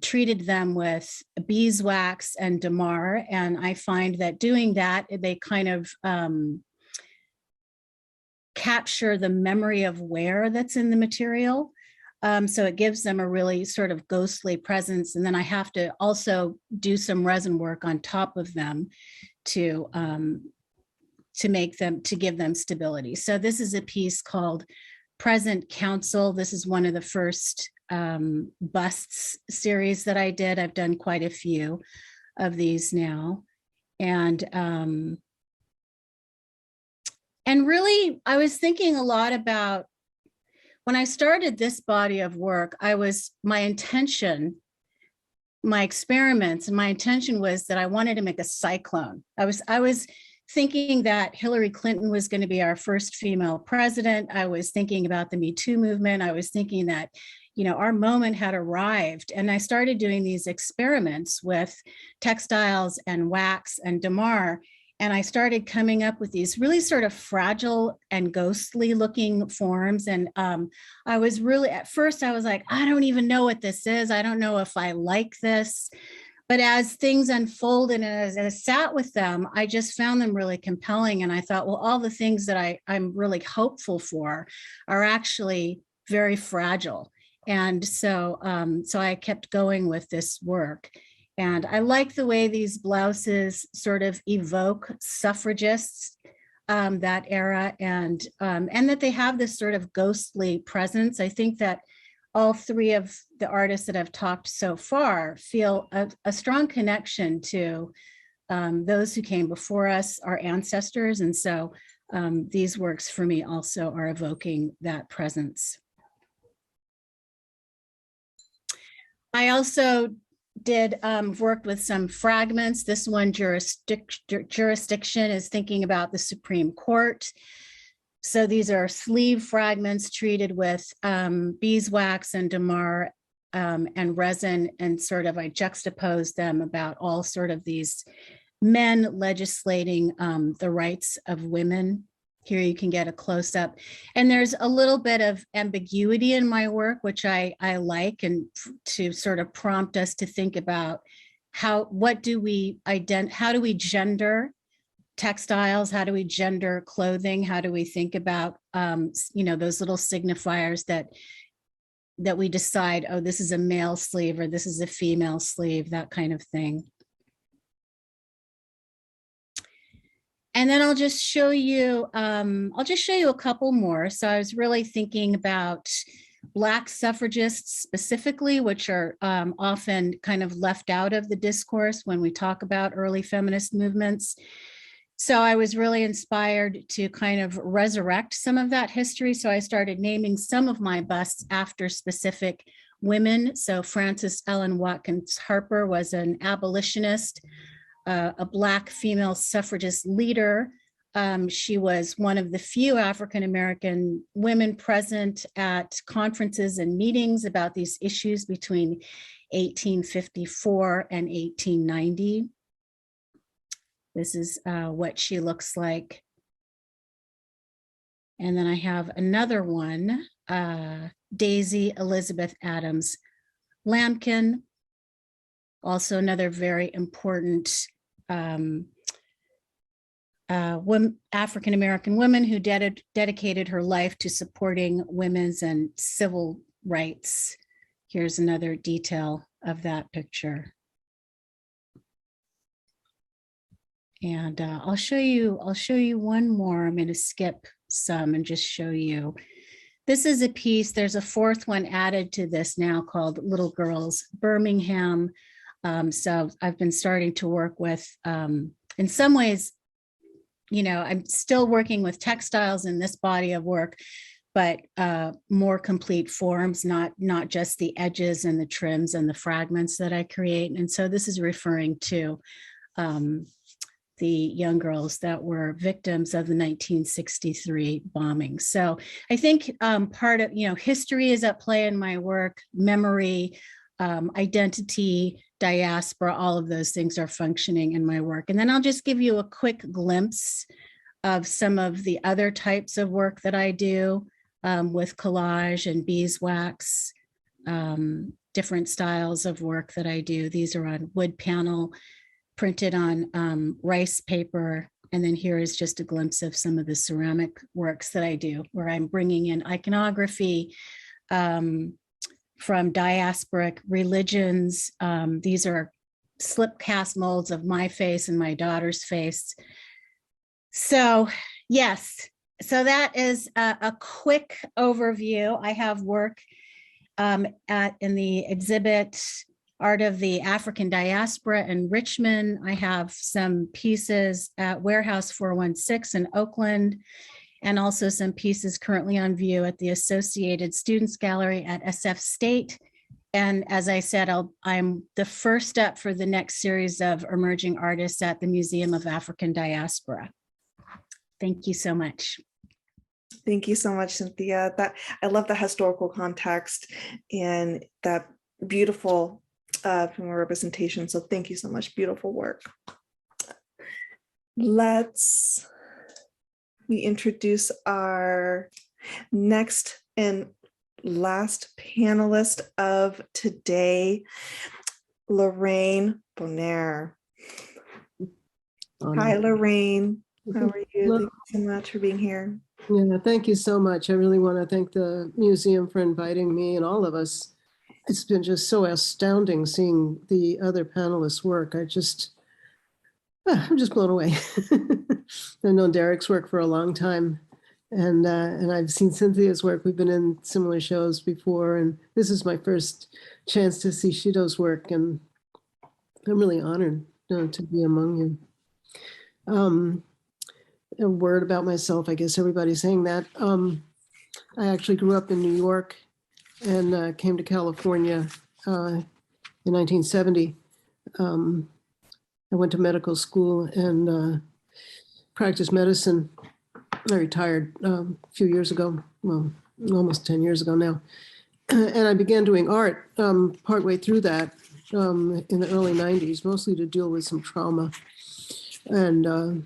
treated them with beeswax and damar. And I find that doing that, they kind of capture the memory of wear that's in the material. So it gives them a really sort of ghostly presence. And then I have to also do some resin work on top of them to give them stability. So this is a piece called Present Council. This is one of the first busts series that I did. I've done quite a few of these now. And really, I was thinking a lot about, when I started this body of work, my intention, my experiments, and my intention was that I wanted to make a cyclone. I was thinking that Hillary Clinton was going to be our first female president. I was thinking about the Me Too movement. I was thinking that, our moment had arrived. And I started doing these experiments with textiles and wax and damar. And I started coming up with these really sort of fragile and ghostly looking forms. And I was really, at first I was like, I don't even know what this is. I don't know if I like this. But as things unfolded and as I sat with them, I just found them really compelling. And I thought, well, all the things that I'm really hopeful for are actually very fragile. And so I kept going with this work. And I like the way these blouses sort of evoke suffragists, that era, and that they have this sort of ghostly presence. I think that all three of the artists that I've talked so far feel a strong connection to those who came before us, our ancestors. And so these works for me also are evoking that presence. I also did work with some fragments. This one, jurisdiction, is thinking about the Supreme Court. So these are sleeve fragments treated with beeswax and damar and resin, and sort of I juxtaposed them about all sort of these men legislating the rights of women. Here you can get a close-up. And there's a little bit of ambiguity in my work, which I like, and to sort of prompt us to think about how do we gender textiles? How do we gender clothing? How do we think about, those little signifiers that we decide, oh, this is a male sleeve or this is a female sleeve, that kind of thing. And then I'll just show you a couple more. So I was really thinking about Black suffragists specifically, which are often kind of left out of the discourse when we talk about early feminist movements. So I was really inspired to kind of resurrect some of that history. So I started naming some of my busts after specific women. So Frances Ellen Watkins Harper was an abolitionist, a Black female suffragist leader. She was one of the few African-American women present at conferences and meetings about these issues between 1854 and 1890. This is what she looks like. And then I have another one, Daisy Elizabeth Adams Lambkin, also another very important African-American woman who dedicated her life to supporting women's and civil rights. Here's another detail of that picture. And I'll show you one more. I'm going to skip some and just show you. This is a piece, there's a fourth one added to this now called Little Girls Birmingham. So I've been starting to work with, in some ways, I'm still working with textiles in this body of work, but more complete forms, not just the edges and the trims and the fragments that I create. And so this is referring to the young girls that were victims of the 1963 bombing. So I think part of, history is at play in my work, memory, identity, diaspora, all of those things are functioning in my work. And then I'll just give you a quick glimpse of some of the other types of work that I do with collage and beeswax, different styles of work that I do. These are on wood panel, printed on rice paper. And then here is just a glimpse of some of the ceramic works that I do, where I'm bringing in iconography from diasporic religions. These are slip cast molds of my face and my daughter's face. So yes, so that is a quick overview. I have work in the exhibit Art of the African Diaspora in Richmond. I have some pieces at Warehouse 416 in Oakland, and also some pieces currently on view at the Associated Students Gallery at SF State. And as I said, I'm the first step for the next series of emerging artists at the Museum of African Diaspora. Thank you so much. Thank you so much, Cynthia. I love the historical context and that beautiful film representation. So thank you so much. Beautiful work. Let's introduce our next and last panelist of today, Lorraine Bonaire. Hi, Lorraine. How are you? Hello. Thank you so much for being here. Yeah, thank you so much. I really want to thank the museum for inviting me and all of us. It's been just so astounding seeing the other panelists' work. I'm just blown away. I've known Derek's work for a long time, And I've seen Cynthia's work. We've been in similar shows before, and this is my first chance to see Shido's work, and I'm really honored to be among you. A word about myself, I guess everybody's saying that. I actually grew up in New York and came to California in 1970. I went to medical school and practiced medicine. I retired a few years ago, well, almost 10 years ago now. And I began doing art partway through that in the early 90s, mostly to deal with some trauma. And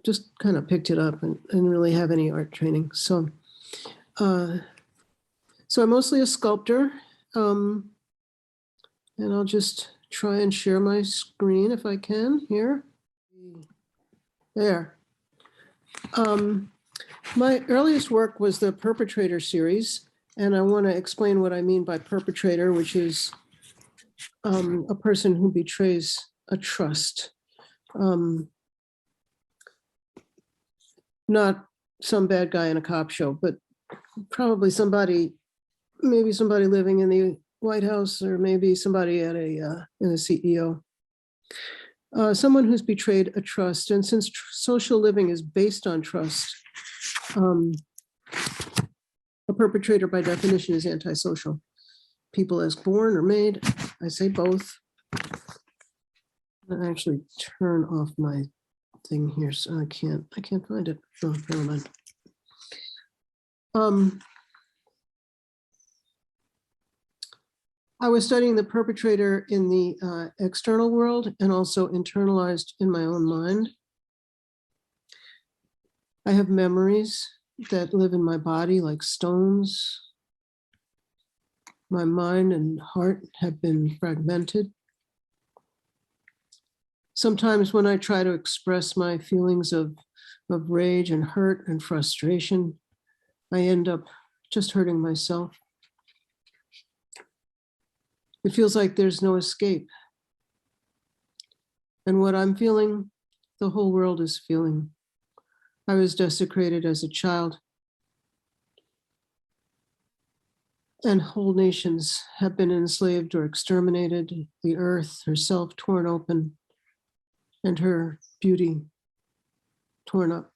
just kind of picked it up and didn't really have any art training. So I'm mostly a sculptor. And I'll just try and share my screen if I can here. There. My earliest work was the Perpetrator series, and I want to explain what I mean by perpetrator, which is a person who betrays a trust. Not some bad guy in a cop show, but probably somebody, maybe somebody living in the White House, or maybe somebody at in a CEO. Someone who's betrayed a trust. And since social living is based on trust, a perpetrator by definition is antisocial. People as born or made, I say both. I actually turn off my thing here, so I can't find it. Oh, never mind. I was studying the perpetrator in the external world and also internalized in my own mind. I have memories that live in my body like stones. My mind and heart have been fragmented. Sometimes when I try to express my feelings of rage and hurt and frustration, I end up just hurting myself. It feels like there's no escape. And what I'm feeling, the whole world is feeling. I was desecrated as a child. And whole nations have been enslaved or exterminated, the earth herself torn open, and her beauty torn up.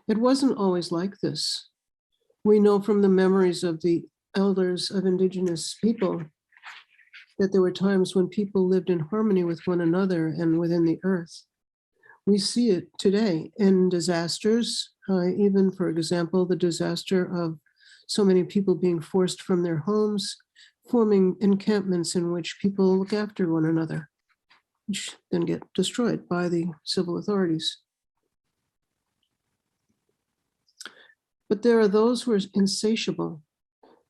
It wasn't always like this. We know from the memories of the elders of indigenous people that there were times when people lived in harmony with one another and within the earth. We see it today in disasters, even, for example, the disaster of so many people being forced from their homes, forming encampments in which people look after one another, which then get destroyed by the civil authorities. But there are those who are insatiable,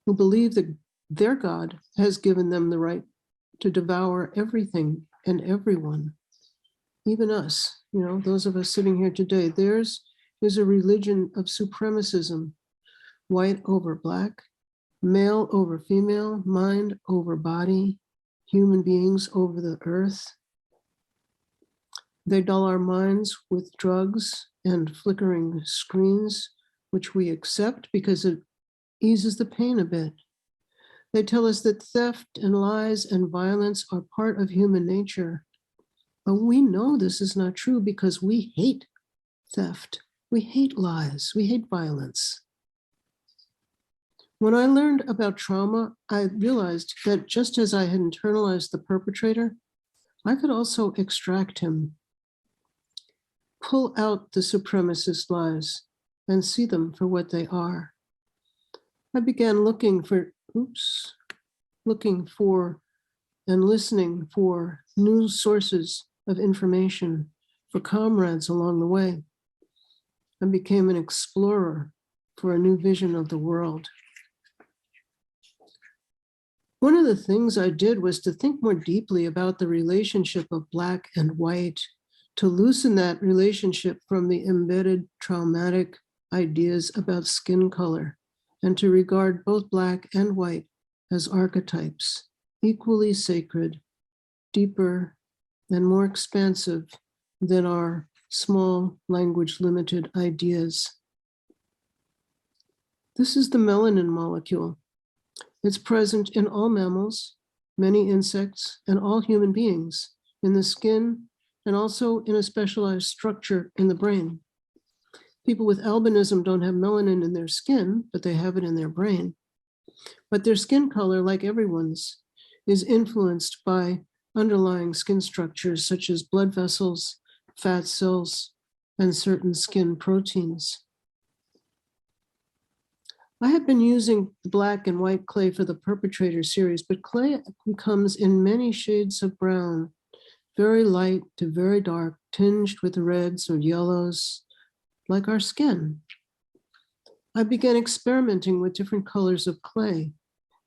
who believe that their God has given them the right to devour everything and everyone, even us, those of us sitting here today. Theirs is a religion of supremacism, white over black, male over female, mind over body, human beings over the earth. They dull our minds with drugs and flickering screens, which we accept because it eases the pain a bit. They tell us that theft and lies and violence are part of human nature. But we know this is not true because we hate theft. We hate lies. We hate violence. When I learned about trauma, I realized that just as I had internalized the perpetrator, I could also extract him, pull out the supremacist lies and see them for what they are. I began looking for and listening for new sources of information, for comrades along the way. I became an explorer for a new vision of the world. One of the things I did was to think more deeply about the relationship of Black and white, to loosen that relationship from the embedded traumatic ideas about skin color, and to regard both Black and white as archetypes, equally sacred, deeper, and more expansive than our small language limited ideas. This is the melanin molecule. It's present in all mammals, many insects, and all human beings, in the skin, and also in a specialized structure in the brain. People with albinism don't have melanin in their skin, but they have it in their brain. But their skin color, like everyone's, is influenced by underlying skin structures such as blood vessels, fat cells, and certain skin proteins. I have been using black and white clay for the Perpetrator series, but clay comes in many shades of brown, very light to very dark, tinged with reds or yellows, like our skin. I began experimenting with different colors of clay.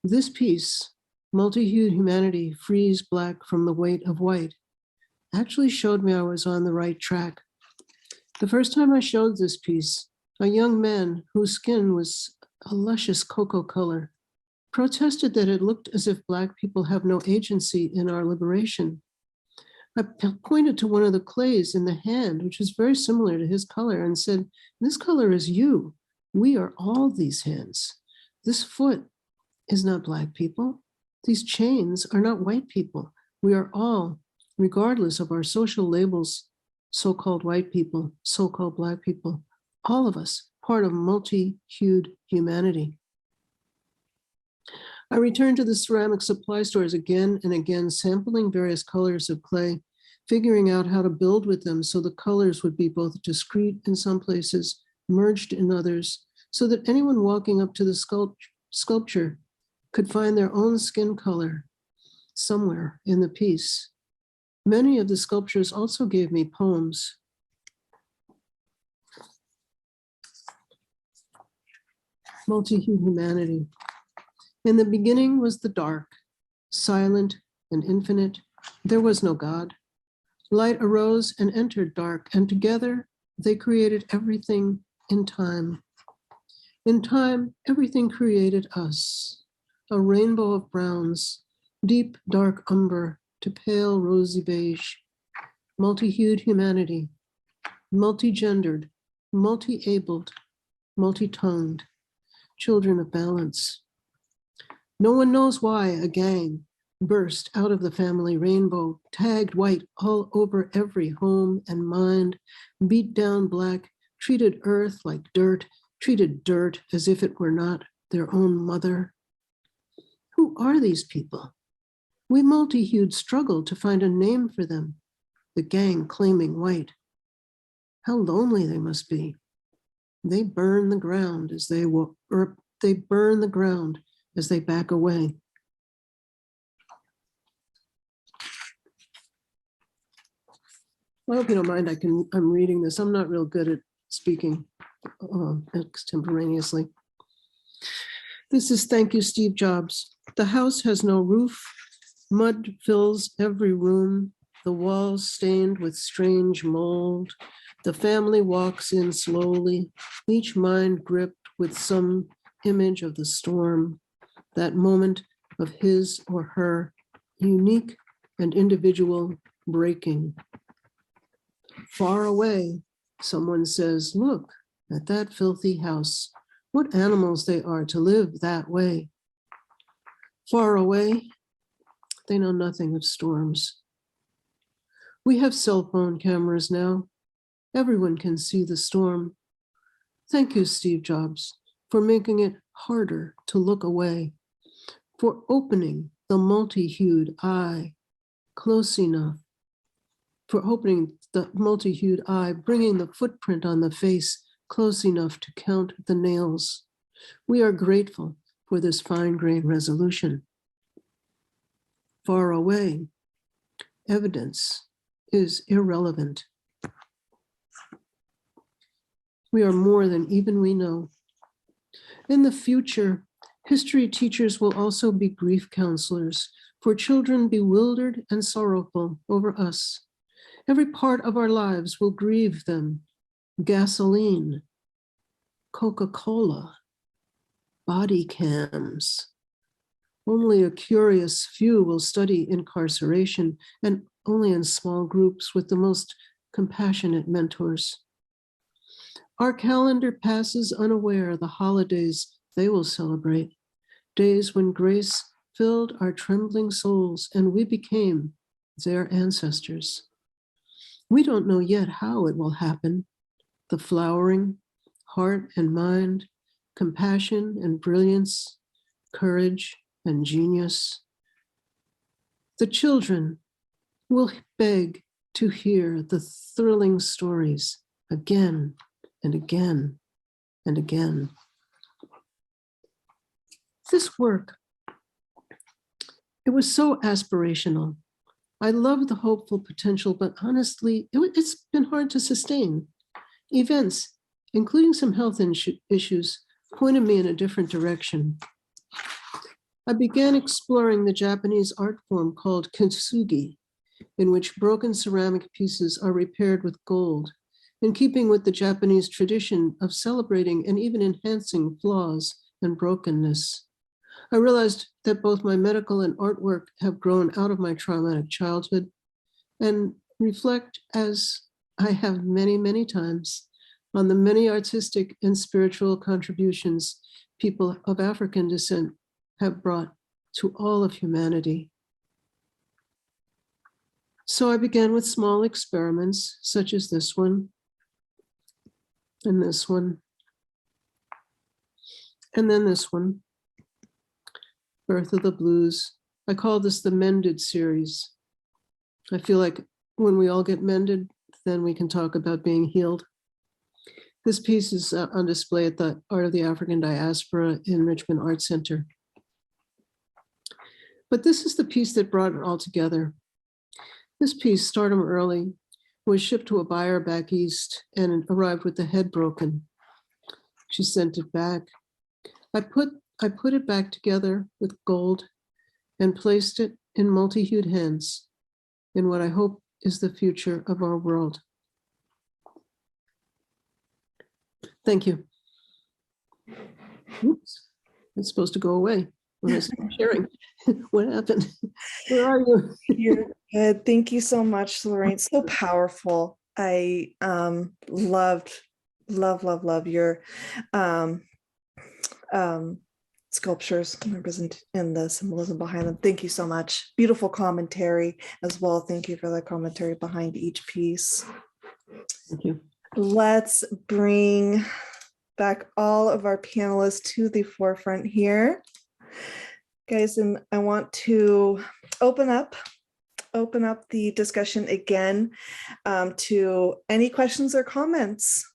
This piece, Multi-Hued Humanity Frees Black from the Weight of White, actually showed me I was on the right track. The first time I showed this piece, a young man whose skin was a luscious cocoa color protested that it looked as if Black people have no agency in our liberation. I pointed to one of the clays in the hand, which was very similar to his color, and said, "This color is you. We are all these hands. This foot is not Black people. These chains are not white people. We are all, regardless of our social labels, so-called white people, so-called Black people, all of us, part of multi-hued humanity." I returned to the ceramic supply stores again and again, sampling various colors of clay, figuring out how to build with them so the colors would be both discrete in some places, merged in others, so that anyone walking up to the sculpture could find their own skin color somewhere in the piece. Many of the sculptures also gave me poems. Multi-hued humanity. In the beginning was the dark, silent and infinite. There was no God. Light arose and entered dark, and together they created everything in time. In time, everything created us, a rainbow of browns, deep dark umber to pale rosy beige, multi-hued humanity, multi-gendered, multi-abled, multi-tongued, children of balance. No one knows why a gang burst out of the family rainbow, tagged white all over every home and mind, beat down Black, treated earth like dirt, treated dirt as if it were not their own mother. Who are these people? We multi-hued struggle to find a name for them, the gang claiming white. How lonely they must be. They burn the ground as they burn the ground as they back away. I hope you don't mind, I'm reading this. I'm not real good at speaking extemporaneously. This is Thank You, Steve Jobs. The house has no roof. Mud fills every room. The walls stained with strange mold. The family walks in slowly, each mind gripped with some image of the storm, that moment of his or her unique and individual breaking. Far away, someone says, "Look at that filthy house. What animals they are to live that way." Far away, they know nothing of storms. We have cell phone cameras now. Everyone can see the storm. Thank you, Steve Jobs, for making it harder to look away, for opening the multi-hued eye close enough, for opening the multi-hued eye, bringing the footprint on the face close enough to count the nails. We are grateful for this fine-grained resolution. Far away, evidence is irrelevant. We are more than even we know. In the future, history teachers will also be grief counselors for children bewildered and sorrowful over us. Every part of our lives will grieve them. Gasoline, Coca-Cola, body cams. Only a curious few will study incarceration, and only in small groups with the most compassionate mentors. Our calendar passes unaware the holidays they will celebrate, days when grace filled our trembling souls and we became their ancestors. We don't know yet how it will happen. The flowering, heart and mind, compassion and brilliance, courage and genius. The children will beg to hear the thrilling stories again and again and again. This work, it was so aspirational. I love the hopeful potential, but honestly, it's been hard to sustain. Events, including some health issues, pointed me in a different direction. I began exploring the Japanese art form called kintsugi, in which broken ceramic pieces are repaired with gold, in keeping with the Japanese tradition of celebrating and even enhancing flaws and brokenness. I realized that both my medical and artwork have grown out of my traumatic childhood and reflect, as I have many, many times, on the many artistic and spiritual contributions people of African descent have brought to all of humanity. So I began with small experiments, such as this one, and this one, and then this one, Birth of the Blues. I call this the Mended series. I feel like when we all get mended, then we can talk about being healed. This piece is on display at the Art of the African Diaspora in Richmond Art Center. But this is the piece that brought it all together. This piece, Stardom Early, was shipped to a buyer back east and it arrived with the head broken. She sent it back. I put it back together with gold and placed it in multi-hued hands in what I hope is the future of our world. Thank you. Oops, it's supposed to go away when I start sharing. What happened? Where are you? You're good. Thank you so much, Lorraine. So powerful. I love your sculptures and the symbolism behind them. Thank you so much. Beautiful commentary as well. Thank you for the commentary behind each piece. Thank you. Let's bring back all of our panelists to the forefront here. Guys, and I want to open up the discussion again to any questions or comments.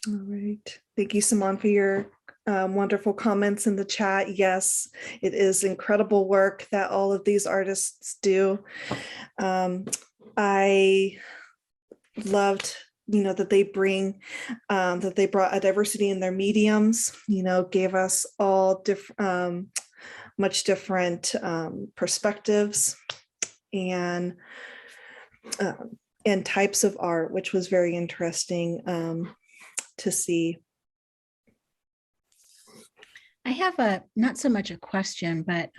All right. Thank you, Simone, for your wonderful comments in the chat. Yes, it is incredible work that all of these artists do. I loved, that they brought a diversity in their mediums, gave us all much different perspectives and types of art, which was very interesting to see. I have not so much a question, but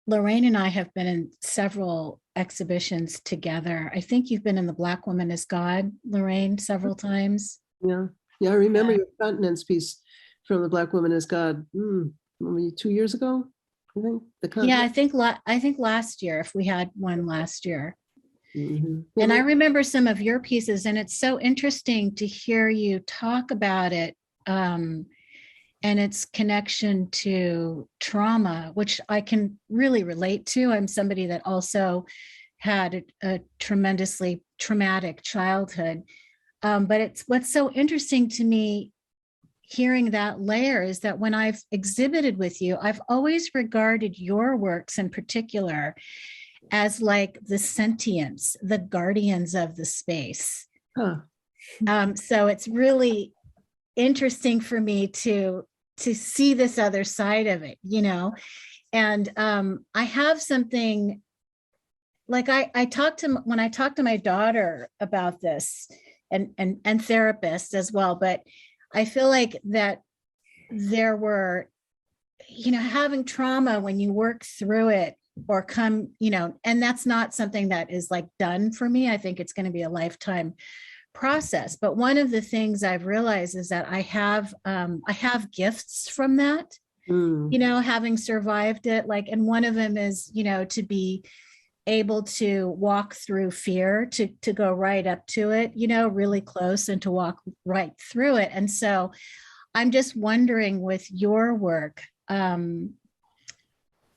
Lorraine and I have been in several exhibitions together. I think you've been in the Black Woman is God, Lorraine, several times. Yeah, I remember your continence piece from the Black Woman is God, maybe 2 years ago, I think. Yeah, I think last year, if we had one last year. Mm-hmm. And I remember some of your pieces, and it's so interesting to hear you talk about it and its connection to trauma, which I can really relate to. I'm somebody that also had a tremendously traumatic childhood. But what's so interesting to me hearing that layer is that when I've exhibited with you, I've always regarded your works in particular as like the sentience, the guardians of the space. Huh. So it's really interesting for me to see this other side of it, and I have something like when I talked to my daughter about this and therapists as well, but I feel like that there were, having trauma, when you work through it, or come, and that's not something that is like done for me. I think it's going to be a lifetime process. But one of the things I've realized is that I have gifts from that, having survived it, and one of them is, to be able to walk through fear, to go right up to it, really close, and to walk right through it. And so I'm just wondering with your work,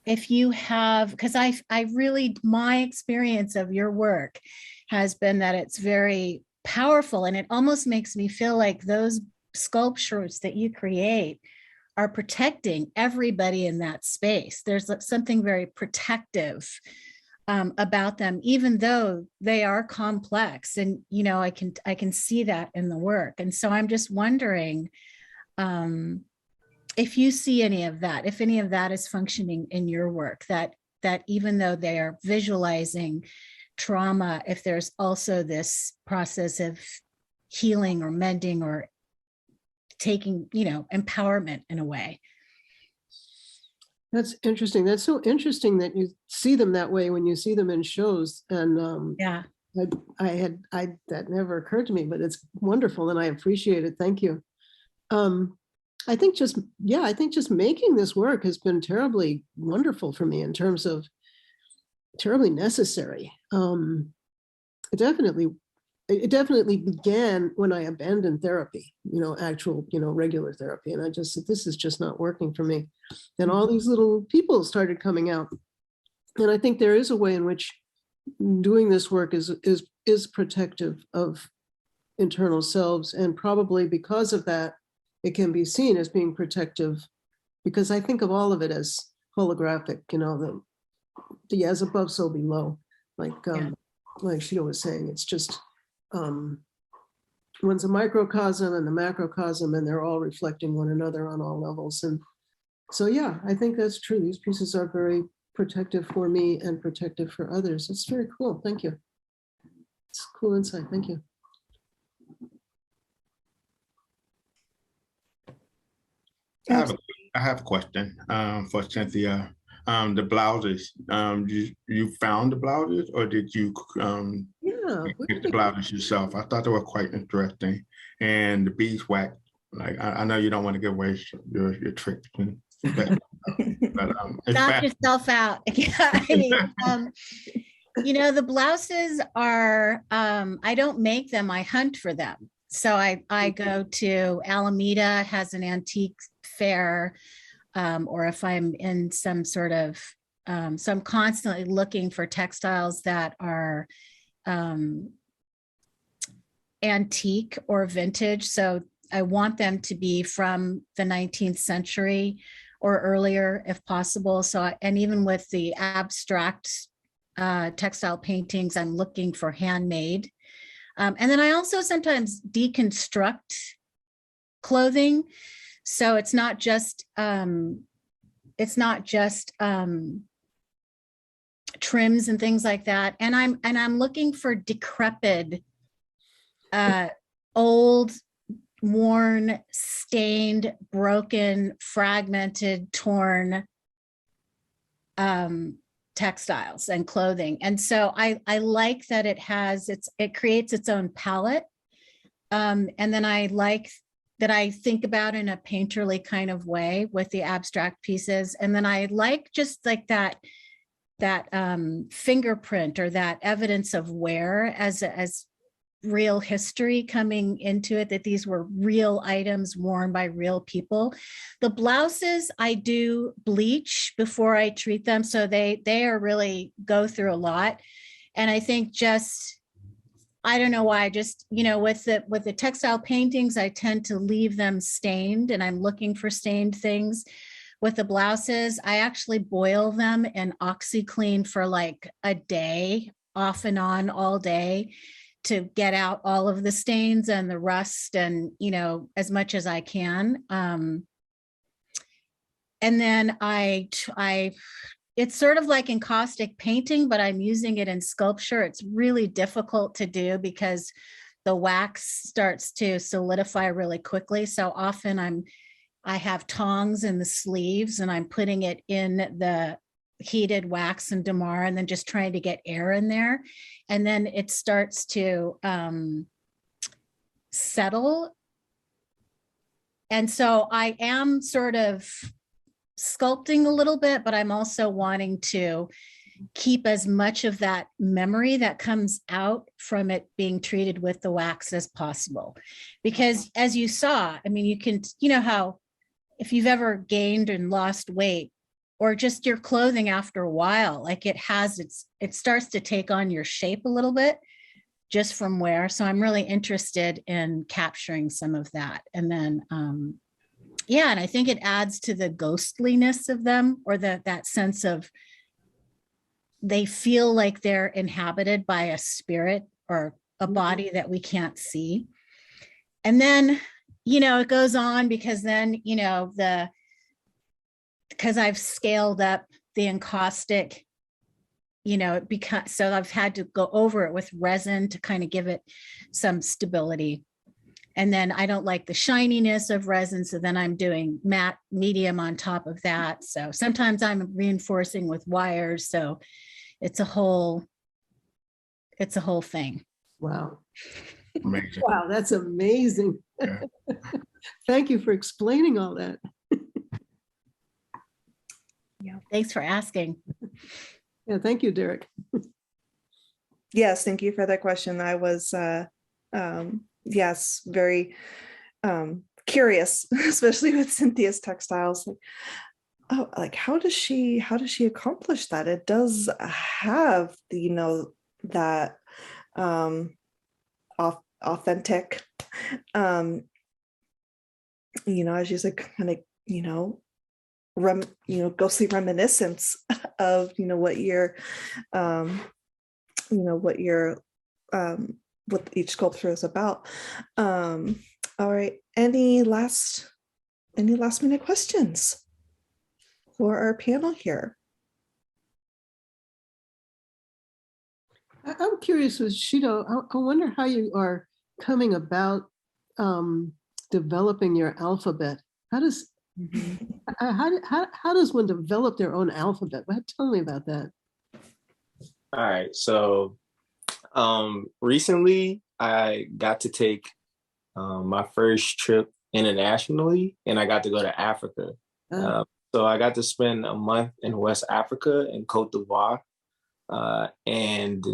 if you have, because I really, my experience of your work has been that it's very powerful, and it almost makes me feel like those sculptures that you create are protecting everybody in that space. There's something very protective about them, even though they are complex. And, I can see that in the work. And so I'm just wondering if you see any of that, if any of that is functioning in your work, that even though they are visualizing trauma, if there's also this process of healing or mending or taking, empowerment in a way. That's interesting. That's so interesting that you see them that way when you see them in shows. And yeah, that never occurred to me, but it's wonderful and I appreciate it. Thank you. I think just making this work has been terribly wonderful for me in terms of terribly necessary. It definitely began when I abandoned therapy, actual, regular therapy. And I just said, this is just not working for me. And all these little people started coming out. And I think there is a way in which doing this work is protective of internal selves. And probably because of that, it can be seen as being protective, because I think of all of it as holographic, the as above, so below, like Sheila was saying, it's just, one's a microcosm and the macrocosm, and they're all reflecting one another on all levels. And so, yeah, I think that's true. These pieces are very protective for me and protective for others. It's very cool. Thank you. It's cool insight. Thank you. I have a question for Cynthia. The blouses, you found the blouses, or did you get the blouses yourself? I thought they were quite interesting. And the beeswax, I know you don't want to give away your tricks, but knock yourself out. The blouses are, I don't make them, I hunt for them. So I go to Alameda, has an antique fair, or if I'm in some sort of, so I'm constantly looking for textiles that are antique or vintage. So I want them to be from the 19th century or earlier if possible. So, and even with the abstract textile paintings, I'm looking for handmade. And then I also sometimes deconstruct clothing. So it's not just trims and things like that. And I'm looking for decrepit, old, worn, stained, broken, fragmented, torn textiles and clothing. And so I like that it creates its own palette. And then I like that I think about in a painterly kind of way with the abstract pieces. And then I like just like that fingerprint or that evidence of wear as real history coming into it, that these were real items worn by real people. The blouses I do bleach before I treat them. So they are really go through a lot. And I think I don't know why, just, with the textile paintings, I tend to leave them stained, and I'm looking for stained things. With the blouses, I actually boil them in OxyClean for like a day, off and on all day, to get out all of the stains and the rust and, as much as I can. And then it's sort of like encaustic painting, but I'm using it in sculpture. It's really difficult to do because the wax starts to solidify really quickly. So often I have tongs in the sleeves and I'm putting it in the heated wax and damar, and then just trying to get air in there. And then it starts to settle. And so I am sort of sculpting a little bit, but I'm also wanting to keep as much of that memory that comes out from it being treated with the wax as possible. Because as you saw, I mean, you know how if you've ever gained and lost weight, or just your clothing after a while, like it starts to take on your shape a little bit just from wear. So I'm really interested in capturing some of that. And then, yeah, and I think it adds to the ghostliness of them, or that sense of they feel like they're inhabited by a spirit or a body that we can't see. And then, you know, it goes on because then, you know, because I've scaled up the encaustic, you know, so I've had to go over it with resin to kind of give it some stability. And then I don't like the shininess of resin, so then I'm doing matte medium on top of that. So sometimes I'm reinforcing with wires. So it's a whole thing. Wow. Amazing. Wow, that's amazing. Yeah. Thank you for explaining all that. Yeah, thanks for asking. Yeah, thank you, Derek. Yes, thank you for that question. I was, yes, very curious, especially with Cynthia's textiles. Like, oh, like how does she accomplish that? It does have, you know, that authentic, you know, as you said, kind of, you know, ghostly reminiscence of, you know, what each sculpture is about. All right, any last minute questions for our panel here? I'm curious with Shido, I wonder how you are coming about developing your alphabet. How does how does one develop their own alphabet? Tell me about that. All right, so recently I got to take my first trip internationally, and I got to go to Africa. So I got to spend a month in West Africa in Cote d'Ivoire. And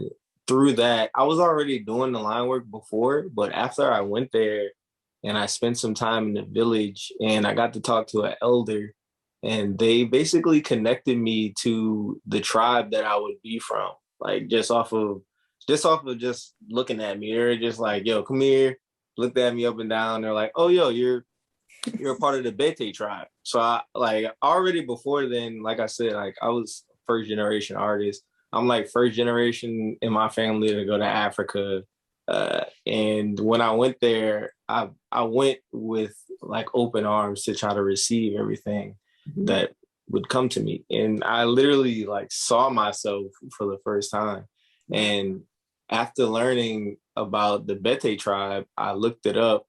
through that, I was already doing the line work before, but after I went there and I spent some time in the village and I got to talk to an elder, and they basically connected me to the tribe that I would be from, like just off of just looking at me. They're just like, yo, come here, looked at me up and down. They're like, oh, yo, you're a part of the Bete tribe. So I like already before then, like I said, like I was first generation artist. I'm like first generation in my family to go to Africa. And when I went there, I went with like open arms to try to receive everything that would come to me. And I literally like saw myself for the first time. And after learning about the Bete tribe, I looked it up,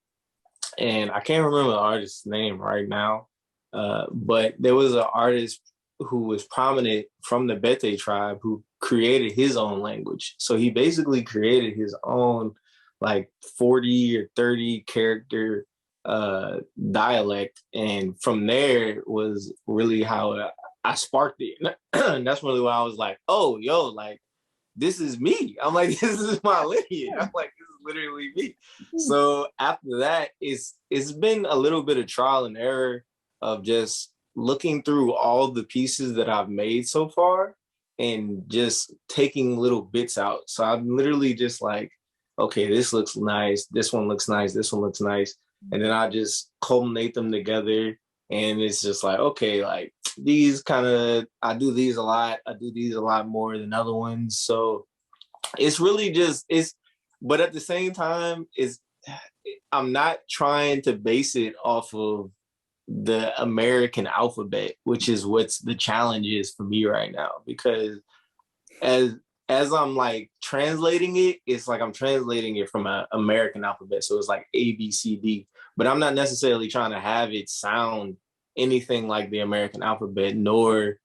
and I can't remember the artist's name right now, but there was an artist who was prominent from the Bete tribe who created his own language. So he basically created his own like 40 or 30 character dialect. And from there was really how I sparked it. And that's really why I was like, oh, yo, like, this is me. I'm like, this is my lineage. I'm like, this is literally me. So after that, it's been a little bit of trial and error of just looking through all the pieces that I've made so far and just taking little bits out. So I'm literally just like, okay, this looks nice. This one looks nice. This one looks nice. And then I just culminate them together. And it's just like, okay, like these kind of, I do these a lot. I do these a lot more than other ones. So it's really just, but at the same time, I'm not trying to base it off of the American alphabet, which is what's the challenge is for me right now, because as I'm like translating it, it's like I'm translating it from an American alphabet. So it's like A, B, C, D, but I'm not necessarily trying to have it sound anything like the American alphabet, nor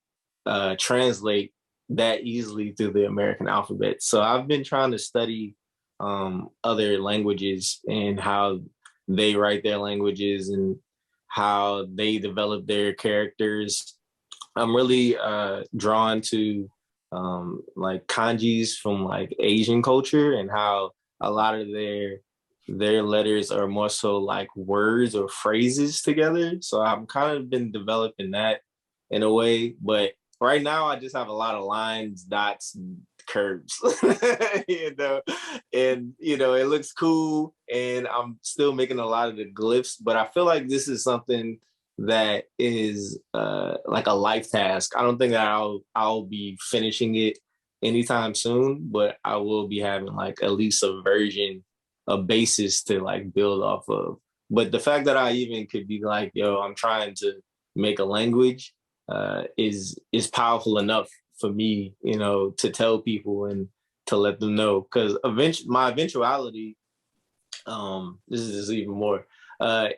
translate that easily through the American alphabet. So I've been trying to study other languages and how they write their languages and how they develop their characters. I'm really drawn to like kanjis from like Asian culture and how a lot of their letters are more so like words or phrases together. So I'm kind of been developing that in a way, but right now I just have a lot of lines, dots, and curves, you know, and you know, it looks cool and I'm still making a lot of the glyphs, but I feel like this is something that is like a life task. I don't think that I'll be finishing it anytime soon, but I will be having like at least a version, a basis to like build off of. But the fact that I even could be like, yo, I'm trying to make a language is powerful enough for me, you know, to tell people and to let them know. Because my eventuality, this is even more,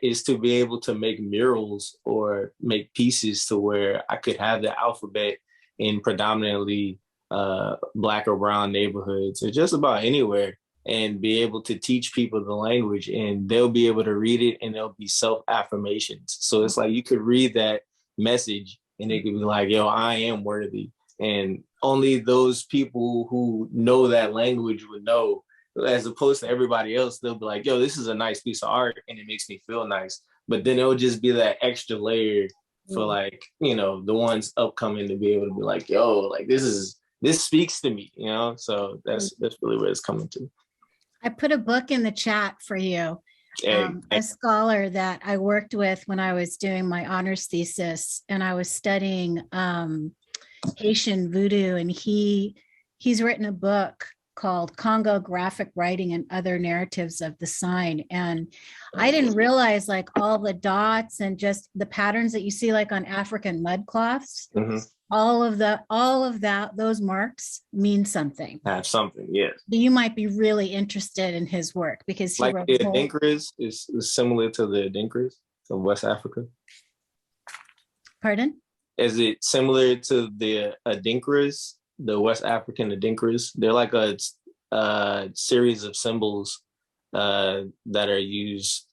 is to be able to make murals or make pieces to where I could have the alphabet in predominantly Black or brown neighborhoods or just about anywhere, and be able to teach people the language, and they'll be able to read it and there'll be self-affirmations. So it's like you could read that message and it could be like, yo, I am worthy. And only those people who know that language would know, as opposed to everybody else. They'll be like, yo, this is a nice piece of art and it makes me feel nice. But then it'll just be that extra layer for like, you know, the ones upcoming to be able to be like, yo, like this speaks to me, you know? So that's really where it's coming to. I put a book in the chat for you. A scholar that I worked with when I was doing my honors thesis, and I was studying Haitian voodoo, and he's written a book called Congo Graphic Writing and Other Narratives of the Sign. And I didn't realize like all the dots and just the patterns that you see like on African mud cloths. Mm-hmm. All of that, those marks mean something. Have something, yes. You might be really interested in his work because he like wrote the Adinkras is similar to the Adinkras of West Africa. Pardon? Is it similar to the Adinkras, the West African Adinkras? They're like a series of symbols that are used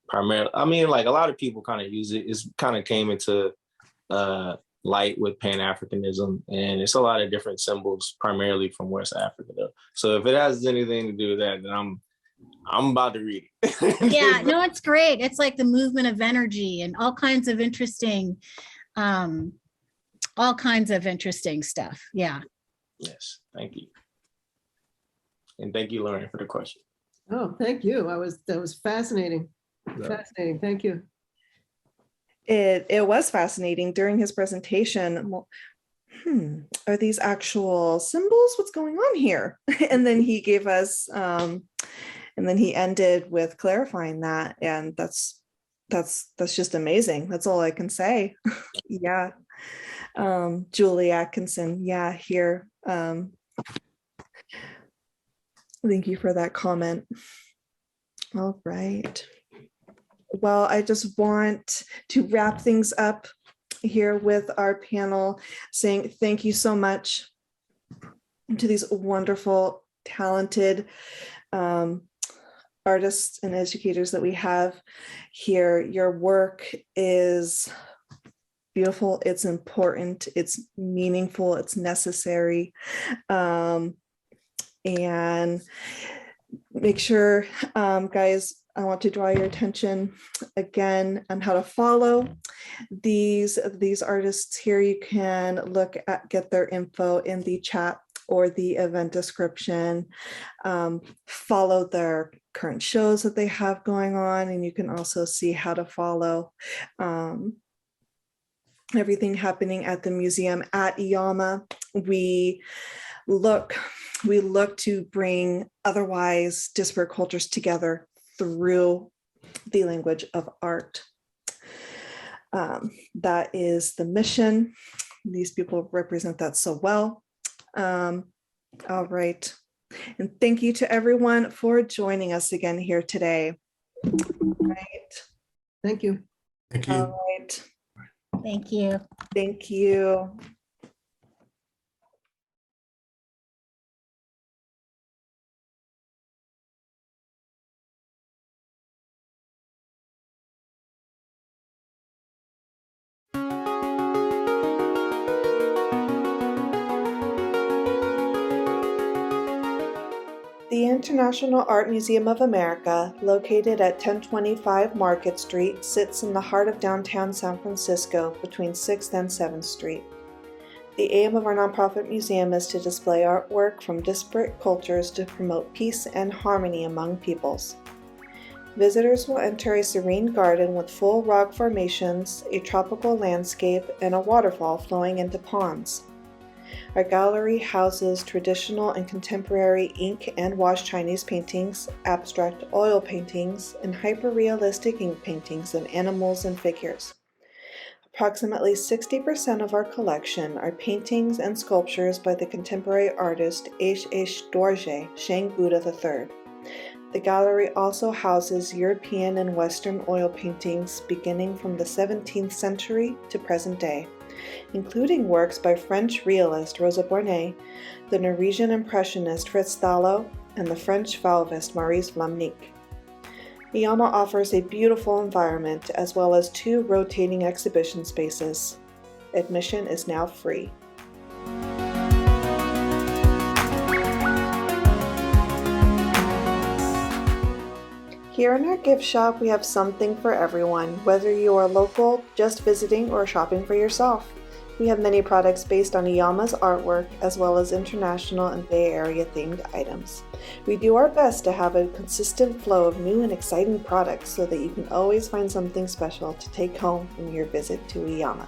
primarily. I mean, like a lot of people kind of use it. It's kind of came into light with Pan-Africanism, and it's a lot of different symbols primarily from West Africa though. So if it has anything to do with that, then I'm about to read it. Yeah, no, it's great. It's like the movement of energy and all kinds of interesting stuff. Yeah. Yes, thank you. And thank you, Lorraine, for the question. Oh, thank you. That was fascinating. Yeah. Fascinating. Thank you. It was fascinating during his presentation. Well, are these actual symbols? What's going on here? And then he gave us, and then he ended with clarifying that, and that's just amazing. That's all I can say. Yeah, Julie Atkinson. Yeah, here. Thank you for that comment. All right. Well, I just want to wrap things up here with our panel, saying thank you so much to these wonderful, talented artists and educators that we have here. Your work is beautiful, it's important, it's meaningful, it's necessary. And make sure, guys, I want to draw your attention again on how to follow these artists here. You can get their info in the chat or the event description. Follow their current shows that they have going on, and you can also see how to follow everything happening at the museum at IAMA. We look to bring otherwise disparate cultures together through the language of art. That is the mission. These people represent that so well. All right. And thank you to everyone for joining us again here today. All right. Thank you. Thank you. All right. Thank you. Thank you. The International Art Museum of America, located at 1025 Market Street, sits in the heart of downtown San Francisco between 6th and 7th Street. The aim of our nonprofit museum is to display artwork from disparate cultures to promote peace and harmony among peoples. Visitors will enter a serene garden with full rock formations, a tropical landscape, and a waterfall flowing into ponds. Our gallery houses traditional and contemporary ink and wash Chinese paintings, abstract oil paintings, and hyper-realistic ink paintings of animals and figures. Approximately 60% of our collection are paintings and sculptures by the contemporary artist H.H. Dorje, Shang Buddha III. The gallery also houses European and Western oil paintings beginning from the 17th century to present day, including works by French realist Rosa Bonheur, the Norwegian impressionist Frits Kahlo, and the French Fauvist Maurice Flaminique. IAMA offers a beautiful environment as well as 2 rotating exhibition spaces. Admission is now free. Here in our gift shop, we have something for everyone, whether you are local, just visiting, or shopping for yourself. We have many products based on IAMA's artwork, as well as international and Bay Area themed items. We do our best to have a consistent flow of new and exciting products so that you can always find something special to take home from your visit to IAMA.